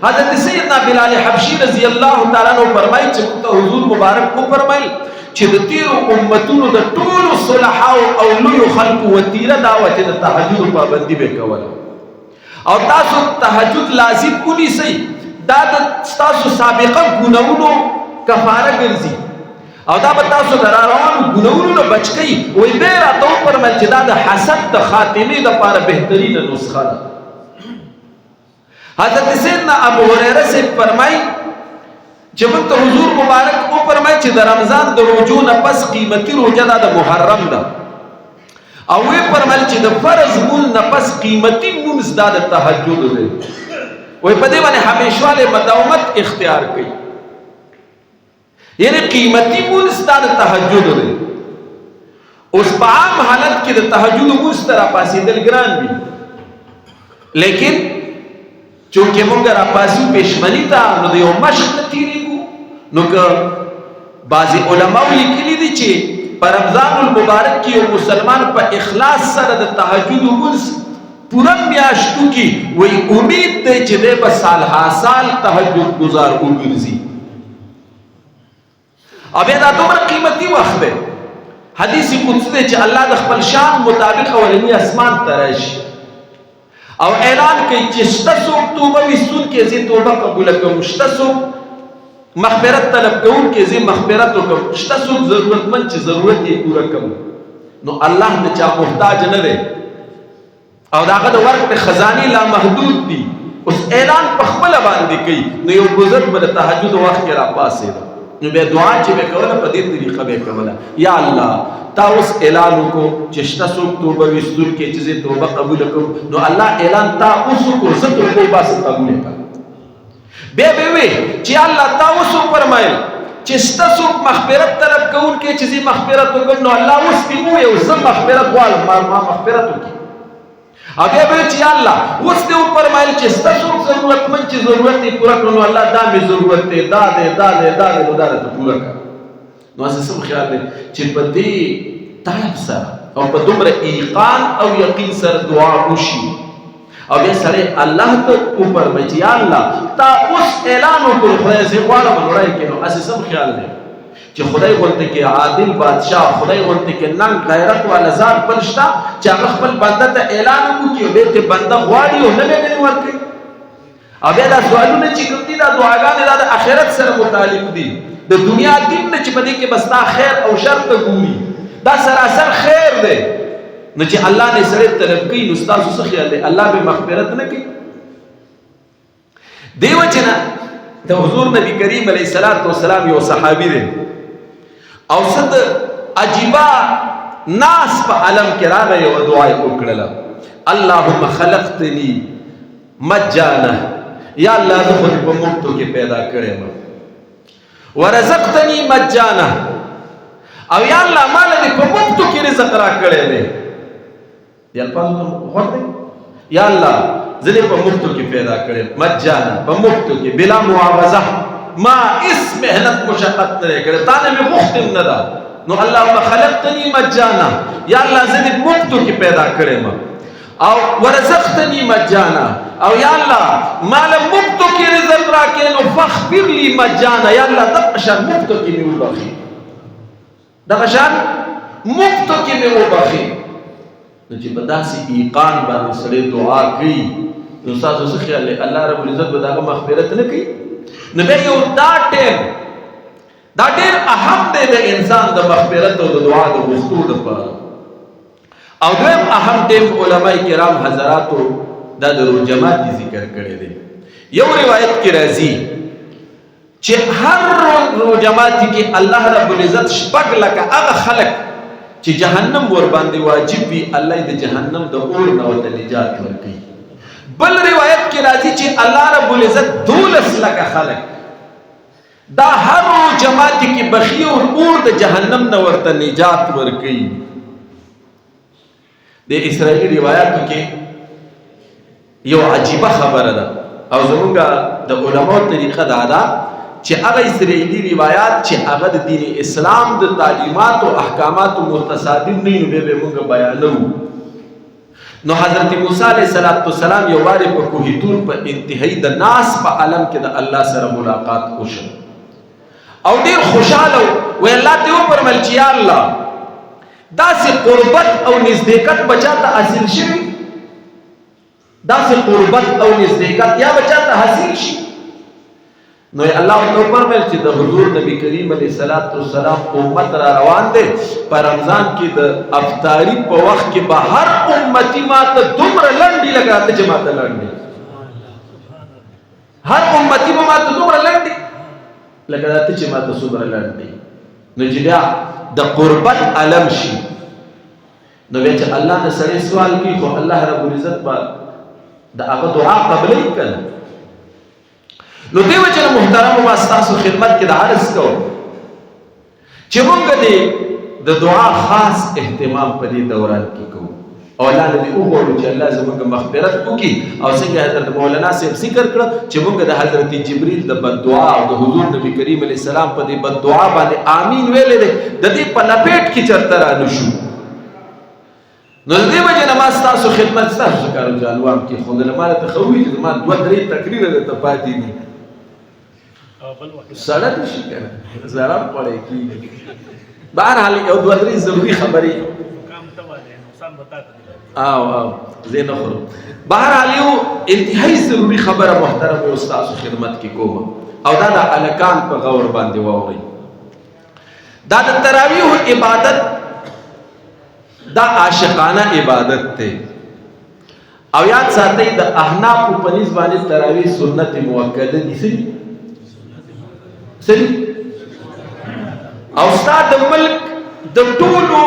حضرت سیدنا بلال حبشي رضی الله تعالی عنہ فرمایي چې موږ ته حضور مبارک وفرمایل چې د تیرو امتونو د ټولو صلحاو او لویو خلکو وتیره دا وه چې د تهجد پابندي به کوله او تاسو تهجد لازم ونیسئ. دا د ستاسو سابقه ګناهونو کفاره ګرځي او دا به تاسو د راروانو ګناهونو نه بچ کوي. وایي بیا یې راته وفرمیل چې دا د حسد د خاتمې دپاره بهترینه نسخه ده. حضرت سیدنا ابو هریره صاحب فرمایي چې موږ ته حضور مبارک وفرمایي چې د رمضان د روجو نه پس قیمتي روجه دا د محرم ده او ویې فرمایل چې د فرض مونځ نه پس قیمتي مونځ دا د تهجد دی. وی په دې باندې همیشواله مداومت اختیار کړي. یعنی قیمتي مونځ دا د تهجد دی. اوس په عام حالت کې د تهجد مونځ ته راپاڅېدل ګران وي، لیکن چونکې موږ راپاڅو پېشمني ته نو د یو مشق نه تېرېږو. نو که بعضې علماو لیکلي دي چې په رمضان المبارک کې یو مسلمان په اخلاص سره د تهجد مونځ پورا میاشتو کی وہی امید دے چې دے بس سال سال تهجد گزار وګرځي. اب دا دومره قیمتي وخت دی. حدیث قدسی دی چې الله د خپل شان مطابق اولنی اسمان ته راشي او اعلان کوي چې شته څوک توبه ویستونکي زه توبه قبوله کوم، شته څوک مغفرت طلب کوونکي زه مغفرت وکړم، شته څوک ضرورتمند چې ضرورت یې پوره کوم. نو الله د چا محتاج نه دی او داغه د ورکړې خزانې لا محدود دي. اوس اعلان په خپله باندې کوي. نو یو بزرګ به د تهجد وخت کې راپاڅېده نو بیا دعا چې به کوله په دې طریقه به کوله، یا الله تا اوس اعلان وکړو چې شته څوک توبه ویستونکي چې زه توبه قبوله کړم. نو الله اعلان تا اوس وکړو زه توبه باسم قبوله کړم. بیا به وی چې الله تا اوس وفرمایل چې شته څوک مغفرت طلب کوونکي چې زه مغفرت وکړم. نو الله اوس دې ووایه زه مغفرت غواړم، ما مغفرت وکړي. او بیا به چې الله اوس دې وفرمایل چې ستا څوک ضرورتمند چې ضرورت یې پوره کړو. نو الله دا مې ضرورت دی، دا دی دا دی دا دی، نو دا راته پوره کړه. نو هسې څه خیال دی چې په دې طلب سره او په دومره ایقان او یقین سره دعا وشي او بیا سړی الله ته وفرمایي چې یا الله تا اوس اعلان وکړو خدای زه غواړم لوړی کړې. نو هسې څه خیال دی چې خدای غونته کې عادل بادشاه، خدای غونته کې ننګ غیرت والا ذات بل شته چې هغه خپل بنده ته اعلان وکړي او بیا ته بنده غواړي او نه به یې ورکوي. او بیا دا سوالونه چې کوم دي دا دعاګانې دا د آخرت سره متعلق دي. د دنیا دین نه چې په دې کې بس تا خیر او شر ته ګوري، دا سراسر خیر دی. نو چې الله نه سړی طلب کوي نو ستاسو څه خیال دی الله به مغفرت نه کوي؟ دې وجې نه د حضور نبی کریم علیه السلام یو صحابي دی او څه د عجیبه ناس په عالم کې راغی یوه دعا یې وکړله، اللهم خلقتني مجانا، یا الله زه خو دې په مفتو کې پیدا کړی یم، ورزقتني مجانا، او یا الله ما له دې په مفتو کې رزق را کړی دی. دې الفاظو ته غور دی، یا الله زه دې په مفتو کې پیدا کړی یم، مجانا په مفتو کې بلا معاوضه، ما اس محنت مشقت نه کړې، تا نه مې غوښتم نه ده، نو اللهم خلقتني مجانا یا الله زه دې مفتو کې پیدا کړم او ورزقتني مجانا او یا الله مال مفتو کې رزق راکې نو فاغفر لي مجانا یا الله دغه شان مفتو کې مې وبخي دغه شان مفتو کې مې وبخي نو چې په داسې ایقان باندې سړی دعا کوي نو ستاسو څه خیال دی الله رب العزت به دغه مغفرت نه کوي نو بیا یو دا ډېر اهم دی د انسان د مغفرت او د دعا د غوښتو لپاره او دویم اهم ټیم علماء کرام حضراتو دا د روجمات ذکر کړی دی یو روایت کې راځي چې هر روجمات کې الله رب العزت شپږ لکه هغه خلق چې جهنم ور باندې واجب وي الله د جهنم د اور نه ورته نجات ورکوي بل روایت کې راځي چې الله رب العزت 12 لکه خلق دا هر جماعت کې بخي او اور د جهنم نه ورته نجات ورکوي د اسرائیلی روایتو کې یو عجیبه خبره ده او زمونږ د علماو طریقه دا ده چې هغه اسرائیلی روایت چې هغه د دین اسلام د تعلیمات او احکامات متصادم نه نو به موږ بیانو نو حضرت موسی علیه السلام یو واره په کوه طور په انتهایی د ناس په عالم کې د الله سره ملاقات وشو او ډیر خوشاله و الله ته وپرمل چې یا الله داسې قربت او نزدېکت بچاته حاصل شي داسې قربت او نزدېکت یا بچاته حاصل شي نو الله ته وپرمل چې د حضور نبی کریم علیه السلام امت را روان دي په رمضان کې د افطاری په وخت کې به هر امتی ماته دومره لنډي لګاته چې ماته لنډي هر امتی به ماته دومره لنډي لګاته چې ماته دومره لنډي نو چې بیا د قربت علم شي نو بیا چې الله نه سړی سوال کوي خو الله رب العزت به د هغه دعا قبلوي کنه نو دی وجه محترم ما ستاسو خدمت کې د عرض کوم چې موږ د دعا خاص اهتمام په دې دوران کې کوو او الله دې وګورو چې الله زموږ مغفرت وکړي او څنګه حضرت مولانا صاحب ذکر کړ چې موږ د حضرت جبرئیل د بد دعا او د حضور نبی کریم علیه السلام په دې بد دعا باندې امین ویلې ده د دې په لپیټ کې چرته را نشو نو دې وجه نه ما ستاسو خدمت ستاسو کارو جانوام کې خو د لمانه تخوي چې ما 2-3 تقریر ته پاتې دي سړک شي کنه زرا پړې کیږي بهرحال یو 2-3 ضروری خبرې او زینو خورو بهرحال یو انتهایی ضروری خبره محترم استاد خدمت کې کوم او دا د الکان په غور باندې ووري دا د تراویح عبادت دا عاشقانه عبادت ته او یاد ساتئ د احناف په نسبت باندې تراویح سنت موکده دي سری او استاد د ملک د ټولو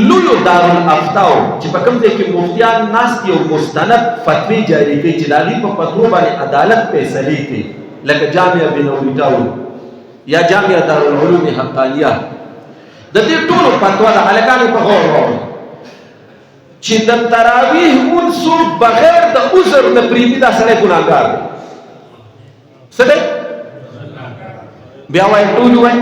لولو دارالفتاو چې په کوم ځای کې مفتیان ناست یو مستند فتوی جاری کوي چې د هغې په فتوو باندې عدالت فیصلې کوي لکه جامعه بنووي ټاون یا جامعه دارالعلوم حقانیه د دې ټولو فتوا د هلکانو په غور واورئ چې د تراویح لمونځ څوک بغیر د عذر نه پرېږدي دا سړی ګناهګار دی څه دی بیا وایي ټول وایي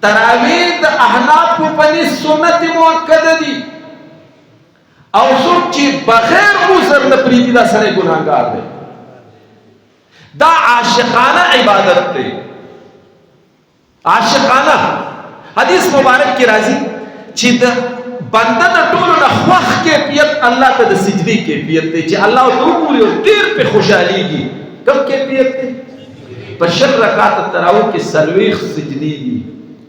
تراویح د احناف په نسبت سنت مؤکده دي او څوک چې بغیر عذر نه پرېږدي دا سړی ګناهګار دی دا عاشقانه عبادت دی عاشقانه حدیث مبارک کې راځي چې د بنده د ټولو نه خوښ کیفیت الله ته د سجدې کیفیت دی چې الله ته وګوري او ډېر پرې خوشحالېږي کوم کیفیت دی په شل رکعات تراویح کې 40 سجدې دي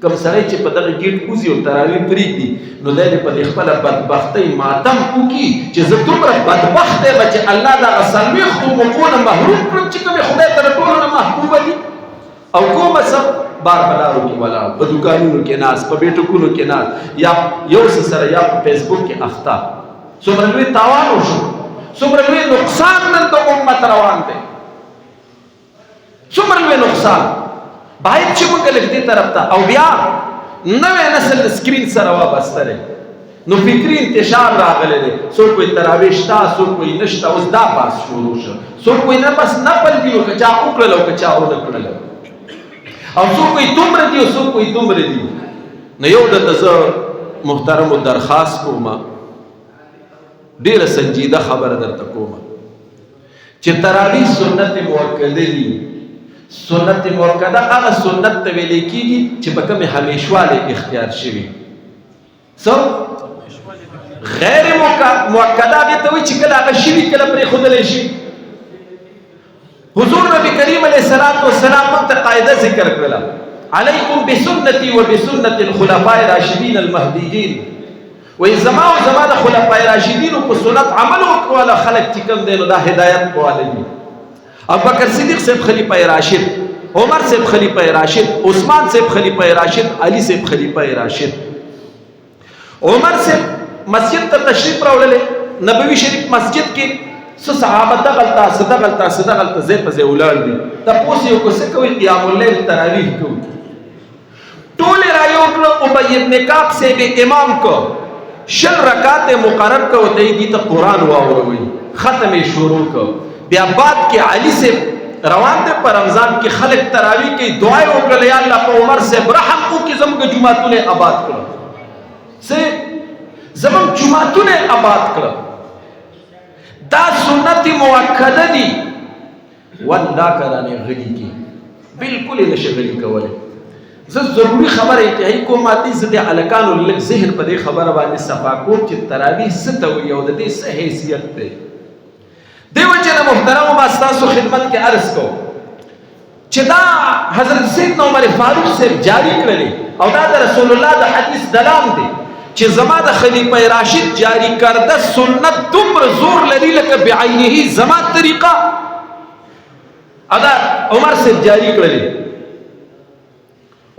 کوم سړی چې په دغه ګیټ وځي او تراویح پرېږدي نو دی دې په خپله بدبختۍ ماتم وکړي چې زه دومره بدبخت یم چې الله دغه 40 حقوقو نه محروم کړم چې کومې خدای ته د ټولو نه محبوبه دي او کومه سب بار بلارو کې ولاړ په دوکانونو کې ناست په بیټکونو کې ناست یا یو څه سره یا په فیسبوک کې اخته څومره لوی تاوان وشو څومره لوی نقصان نن د امت روان دی څومره لوی نقصان باید چې موږ لږ دې طرف ته او بیا نوی نسل د سکرین سره وابسته دی نو فکري انتشار راغلی دی څوک وایي تراویح شته څوک وایي نشته اوس دا بحث شروع شو څوک وایي نه بس نفل دي نو که چا وکړل او که چا ونه کړل او څوک وایي دومره دي او څوک وایي دومره دي. نو یو درته زه محترمو درخواست کوم، ډېره سنجیده خبره درته کوم چې تراویح سنت مؤکده دي. سنت مؤکده هغه سنت ته ویل کېږي چې په کومې همیشوالی اختیار شوي. څه غیر مؤکده هغې ته وایي چې کله هغه شوي کله پرېښودلی شي. حضور نبی کریم علیه الصلاة والسلام موږ ته قاعده ذکر کړله، علیکم بسنتی و بسنت الخلفاء راشدین المهدیین. وایي زما او زما د خلفای راشدینو په سنت عمل وکړه خلک چې کوم دی نو دا هدایت واله دي. ابوبکر صدیق صاحب خلیفہ راشد، عمر صاحب خلیفہ راشد، عثمان صاحب خلیفہ راشد، علی صاحب خلیفہ راشد. عمر صاحب مسجد ته تشریف راوړل، نبوي شریف مسجد کې څه صحابه دغلته ځای په ځای ولاړ دي. تپوس یې وکړو څه کوئ؟ قیام اللیل تراویح کوو. ټول یې رایو کړه، ابی ابن کعب صاحب امام کو، 20 رکعات مقرر کو، ته یې دې ته قرآن واوروئ، ختم یې شروع کو. بیا بعد کې علي صاحب روان دی په رمضان کې خلک تراویح کوي، دعا یې وکړله یا الله په عمر صاحب رحم وکړي، زموږ جوماتونه آباد کړه. څه زموږ جوماتونه آباد کړه. دا سنت مؤکده دي. والله کرانې غلي کې بالکل یې نشي غلي کولی. زه ضروري خبره انتهایي کوم، ماتې زه د هلکانو لږ ذهن په دې خبره باندې صفا کوم چې تراویح څه ته وایي او د دې څه حیثیت دی. دې وجې نه محترمو ما ستاسو خدمت کې عرض کوم چې دا حضرت سیدنا عمر فاروق صاحب جاری کړلې او دا د رسول الله د حدیث دلام دی چې زما د خلیفہ راشد جاری کرده سنت دومره زور لري لکه بعینه زما طریقه ادا عمر صاحب جاری کړلې.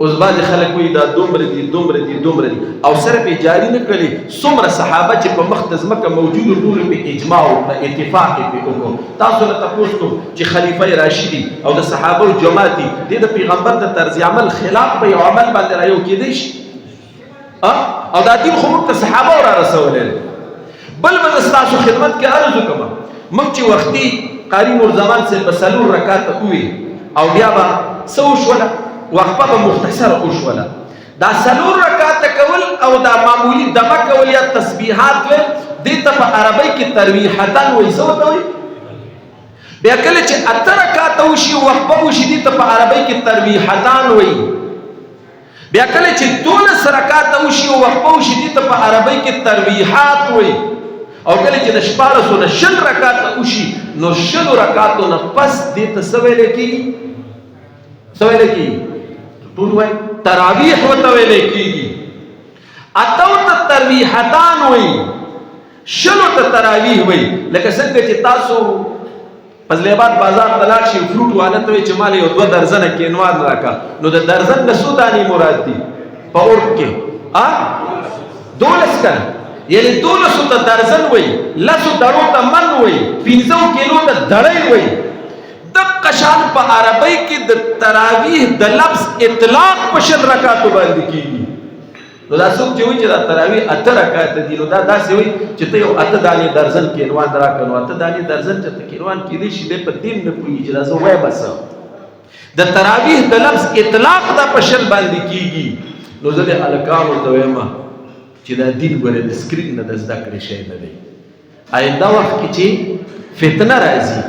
اوس بعضې خلک وایي دا دومره دي او صرف یې جاري نه کړلې، څومره صحابه چې په مخ د ځمکه موجودو ټولو پې اجماع وکړه، اتفاق یې پې وکړو. تاسو نه تپوس کوم چې خلیفه راشدي او د صحابو جماعت دي دې د پیغمبر د طرز عمل خلاف په یو عمل باندې رایو کېدی شي؟ او دا دین خو موږ ته صحابه را رسولی دی. بل به زه ستاسو خدمت کې عرض وکړم، موږ چې وختي قاري نورزمان صاحب به 4 رکعاته ووي او بیا به څه وشوله وقفه به مختصره وشوله. دا 4 رکعاته کول او دا معمولي دمه کول یا تسبیحات ویل دې ته په عربۍ کې ترویحتن وایي. څه ورته وایي؟ بیا کله چې 8 رکعاته وشي وقفه وشي دې ته په عربۍ کې ترویحتان وایي. بیا کله چې 12 رکعاته وشي وقفه وشي دې ته په عربۍ کې ترویحات وایي. او کله چې د 14 نه 20 رکعاته وشي نو 20 رکعاتو نه پس دې ته څه ویل کېږي؟ څه ویل کېږي؟ ټول وایي تراویح ورته ویل کېږي. 8 ته ترویحتان وایي، 20 ته تراویح وایي. لکه څنګه چې تاسو فضل آباد بازار ته لاړ شئ، فروټ والا ته وایي چې مال یو 2 درزنه کینوار راکړه، نو د درزن نه څو دانې مراد دي په عرف کې؟ 12 کنه، یعنې 12 ته درزن وایي، 10 دړو ته من وایي، 15 کیلو ته دړی وایي. دقه شان په عربۍ کې د تراویح د لفظ اطلاق په 20 رکعاتو باندې کېږي. نو دا څوک چې وایي چې دا تراویح 8 رکعاته دي نو دا داسې وایي چې ته یو 8 دانې درزن کینوان راکړه، نو 8 دانې درزن چې ته کینوان کېدی شي دی په دین نه پوهېږي چې دا زه وایم څه. د تراویح د لفظ اطلاق دا په 20 باندې کېږي. نو زه د هلکانو ته وایم چې دا دین ګورې د سکرین نه د زده کړې شی نه دی. آینده وخت کې چې فتنه راځي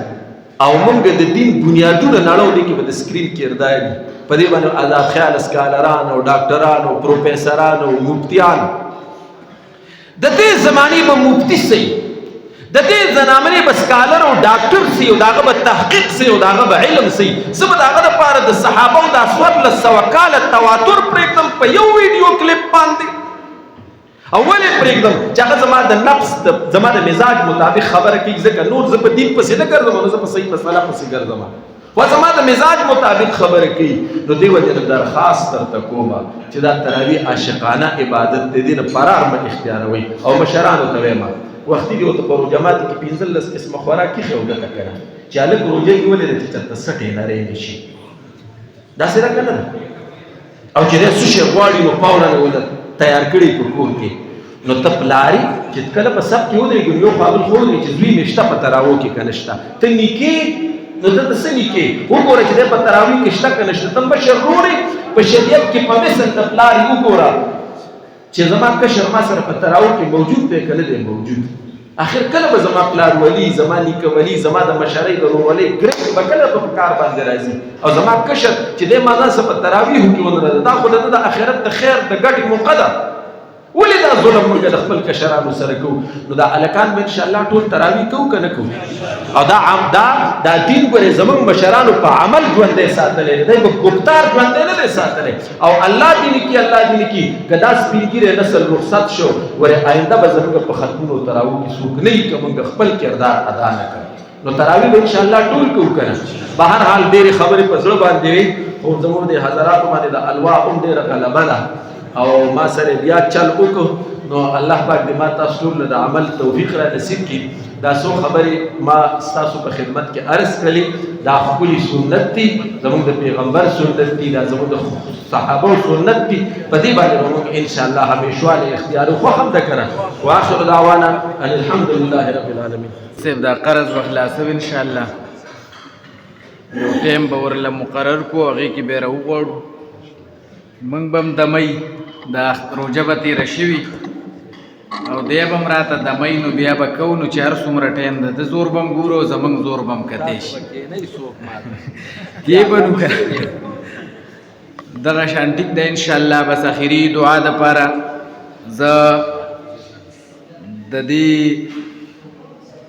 او موږ د دین بنیادونه نړو دي کې به د سکرین کردار دي په دې باندې آزاد خیال اسکالران او ډاکټران او پروفیسران او مفتیان د دې زمانې به مفتی سي، د دې زمانې به سکالر او ډاکټر سي او داغه به تحقیق سي او داغه به علم سي. زه به داغه دپاره د صحابو دا 1400 کاله تواتر پرېږدم په یو ویډیو کلیپ باندې. او ولې پرېږدم چې هغه زما د نفس زما د مزاج مطابق خبره کوي، ځکه نور زه په دین پسې نه ګرځم، نو زه په صحیح مسله پسې ګرځم و زما د مزاج مطابق خبره کوي. نو دې وجې نه درخواست درته کومه چې دا تراویح عاشقانه عبادت د دې نه فرار مه اختیاروئ. او مشرانو ته وایم وختي دې ورته په روژه ماتي کې 15 قسمه خوراک ایښې وګټه که نه چې هلک روژه کې ولې ده چې چېرته سټې نری نه شي. داسې ده که نه ده؟ او چې دی څه شی غواړي نو فوراً ولې تیار کړی په کور کې. نو ته پلاري چې کله په سب کې ودرېږي نو یو خو هغه خو ودرېږي چې زوی مې شته په تراوو کې که نه شته. ته نیکې نو ته څه لیکې وګوره چې دی په تراویح کې شته که نشته ته مشر رورې په شریعت کې په مثل د پلار یې وګوره چې زما کشر ما سره په تراویح کې موجود دی که نه دی موجود اخر کله به زما پلار ولی زما نیکه ولی زما د مشرۍ د ورورولۍ ګرفت به کله په کار باندې راځي او زما کشر چې دی ما داسې په تراویحو کې ونه راځي دا خو د د آخرت د خیر د ګټې موقع ده ولې دا ظلم موږ د خپل کشرانو سره کوو نو دا هلکان به انشاءالله ټول تراویح کوو که نه کوو او دا دین ګورې زموږ مشرانو په عمل ژوندی ساتلی دی دی به ګفتار ژوندی نه دی ساتلی او الله دې نه کي الله دې نه کي که دا سپینګیری نسل رخصت شو ورې آینده به زموږ په ختمونو تراویح کې څوک نه وي که موږ خپل کردار ادا نه کړو نو تراویح به انشاءالله ټول کوو که نه به هر حال ډېرې خبرې په زړه باندې وي خو زموږ د حضراتو باندې د الوا هم ډېره غلبه ده او ما سره بیا چل وکړو نو الله پاک دې ما تاسو ټول د عمل توفیق را نصیب کړي دا څو خبرې ما ستاسو په خدمت کې عرض کړلې دا ښکلي سنت دي زموږ د پیغمبر سنت دي دا زموږ د صحابو سنت دي په دې باندې به موږ انشاءالله همیشواله اختیار وکړو خوښ هم ده که نه واخر دعوانا ان الحمد لله رب العالمین صاحب دا قرض به خلاصو انشاءالله یو ټایم به ورله مقرر کړو هغې کې به یې راوغواړو موږ به هم دمی دا روژه به تېره شوي او دی به هم راته دمی نو بیا به کوو نو چې هر څومره ټایم ده د زور به هم ګورو او زموږ زور به هم کتی شي کې به نو دغه شان ټیک ده انشاءالله بس اخري دعا دپاره زه د دې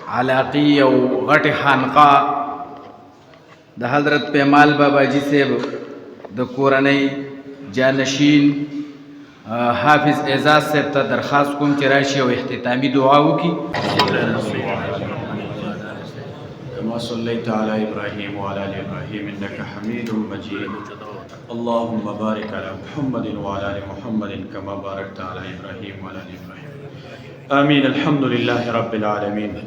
علاقې یو غټې خانقاه د حضرت پیمال باباجي صاحب د کورنۍ جانشین حافظ اعزاز صاحب ته درخواست کوم چې راشي او اختتامي دعا وکړي كما صليت على إبراهيم وعلى آل إبراهيم إنك حميد مجيد اللهم بارك على محمد وعلى آل محمد كما باركت على إبراهيم وعلى آل إبراهيم آمين الحمد لله رب العالمين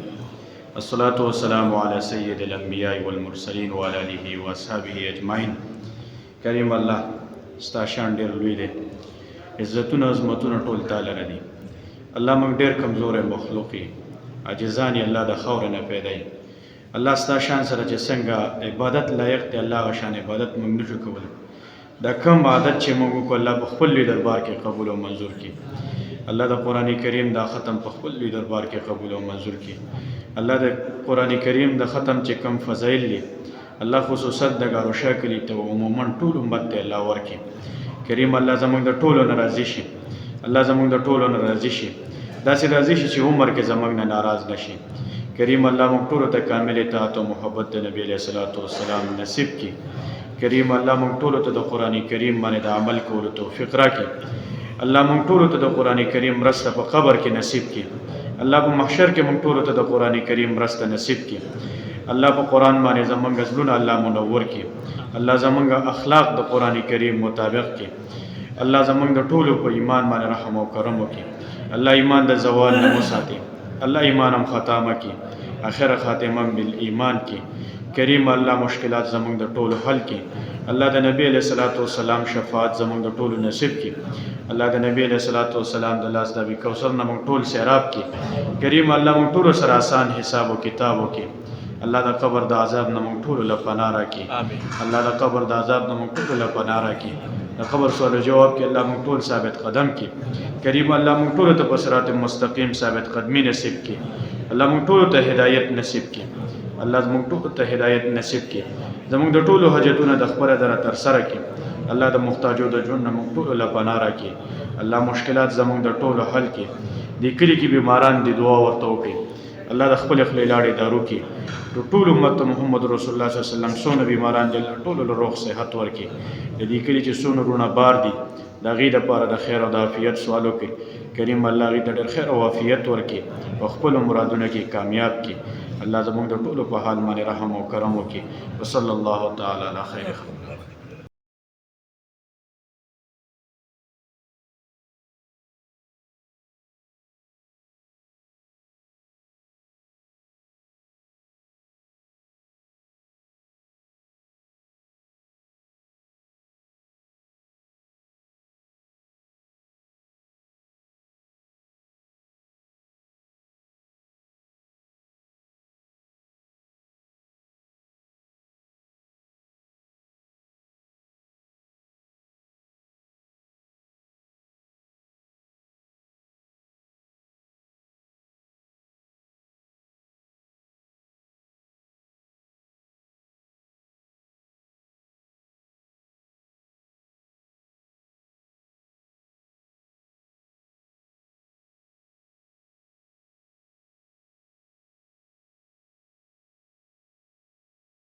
الصلاة والسلام على سيد الأنبياء والمرسلين وعلى آله وأصحابه أجمعين کریم الله ستا شان ډېر لوی دی عزتونه عظمتونه ټول تا لره دي الله موږ ډېر کمزوری مخلوق یې عاجزان یې الله د خاورې نه پیدا یې الله ستا شان سره چې څنګه عبادت لایق دی الله هغه شان عبادت موږ نشو کولی دا کم عادت چې موږ وکړو الله په خپل لوی دربار کې قبول او منظور کړي الله د قرآن کریم دا ختم په خپل لوی دربار کې قبول او منظور کړي الله د قرآن کریم د ختم چې کم فضایل دي الله خصوصا د ګاروشا کلی ته عموما ټول امت ته الله ورکړي کریم الله زموږ د ټولو نه راضي شي الله زموږ د ټولو نه راضي شي داسې راضي شي چې عمر کې زموږ نه ناراض نشي کریم الله موږ ټولو ته کامل اطاعت او محبت د نبی علیه الصلاۃ والسلام نصیب کړي کریم الله موږ ټولو ته د قرآن کریم باندې د عمل کولو توفیق راکړي الله موږ ټولو ته د قرآن کریم مرسته په قبر کې نصیب کړي الله په محشر کې موږ ټولو ته د قرآن کریم مرسته نصیب کړي الله په قرآن باندې زمونږ زړونه الله منور کړي الله زمونږ اخلاق د قرآن کریم مطابق کړي الله زمونږ د ټولو په ایمان باندې رحم او کرم وکړي الله ایمان د زوال نه وساتي الله ایمان هم ختمه کړي اخره خاتمه بالایمان کړي کریم الله مشکلات زمونږ د ټولو حل کړي الله د نبی علیہ الصلوۃ والسلام شفاعت زمونږ د ټولو نصیب کړي الله د نبی علیہ الصلوۃ والسلام د لاس د ابي کوثر نه موږ ټول سیراب کړي کریم الله موږ ټول سره آسان حساب او کتاب وکړي الله د قبر د عذاب نه موږ ټول له پناه راکړي الله د قبر د عذاب نه موږ ټول له پناه راکړي د قبر سوال جواب کې الله موږ ټول ثابت قدم کړي کریم الله موږ ټول ته په صراط مستقیم ثابت قدمی نصیب کړي الله موږ ټول ته هدایت نصیب کړي الله موږ ټول ته هدایت نصیب کړي زموږ د ټولو حاجتونه د خپل در تر سره کړي الله د محتاجو د ژوند نه موږ ټول له پناه راکړي الله مشکلات زموږ د ټولو حل کړي د کلی کې بیماران د دعا ورته وکړي الله د خپل خپل لاړې دارو کړي ټول امت محمد رسول الله صلی الله علیه وسلم سونه بیماران دل ټول له روغ صحت ورکړي د دې کلی چې سونه رونه بار دي د غي د پاره د خیر او د عافیت سوالو کې کریم الله غي د ډېر خیر او عافیت ورکړي او خپل مرادونه کې کامیاب کړي الله زموږ د ټولو په حال باندې رحم او کرم وکړي وصلی الله تعالی علی خیر خلق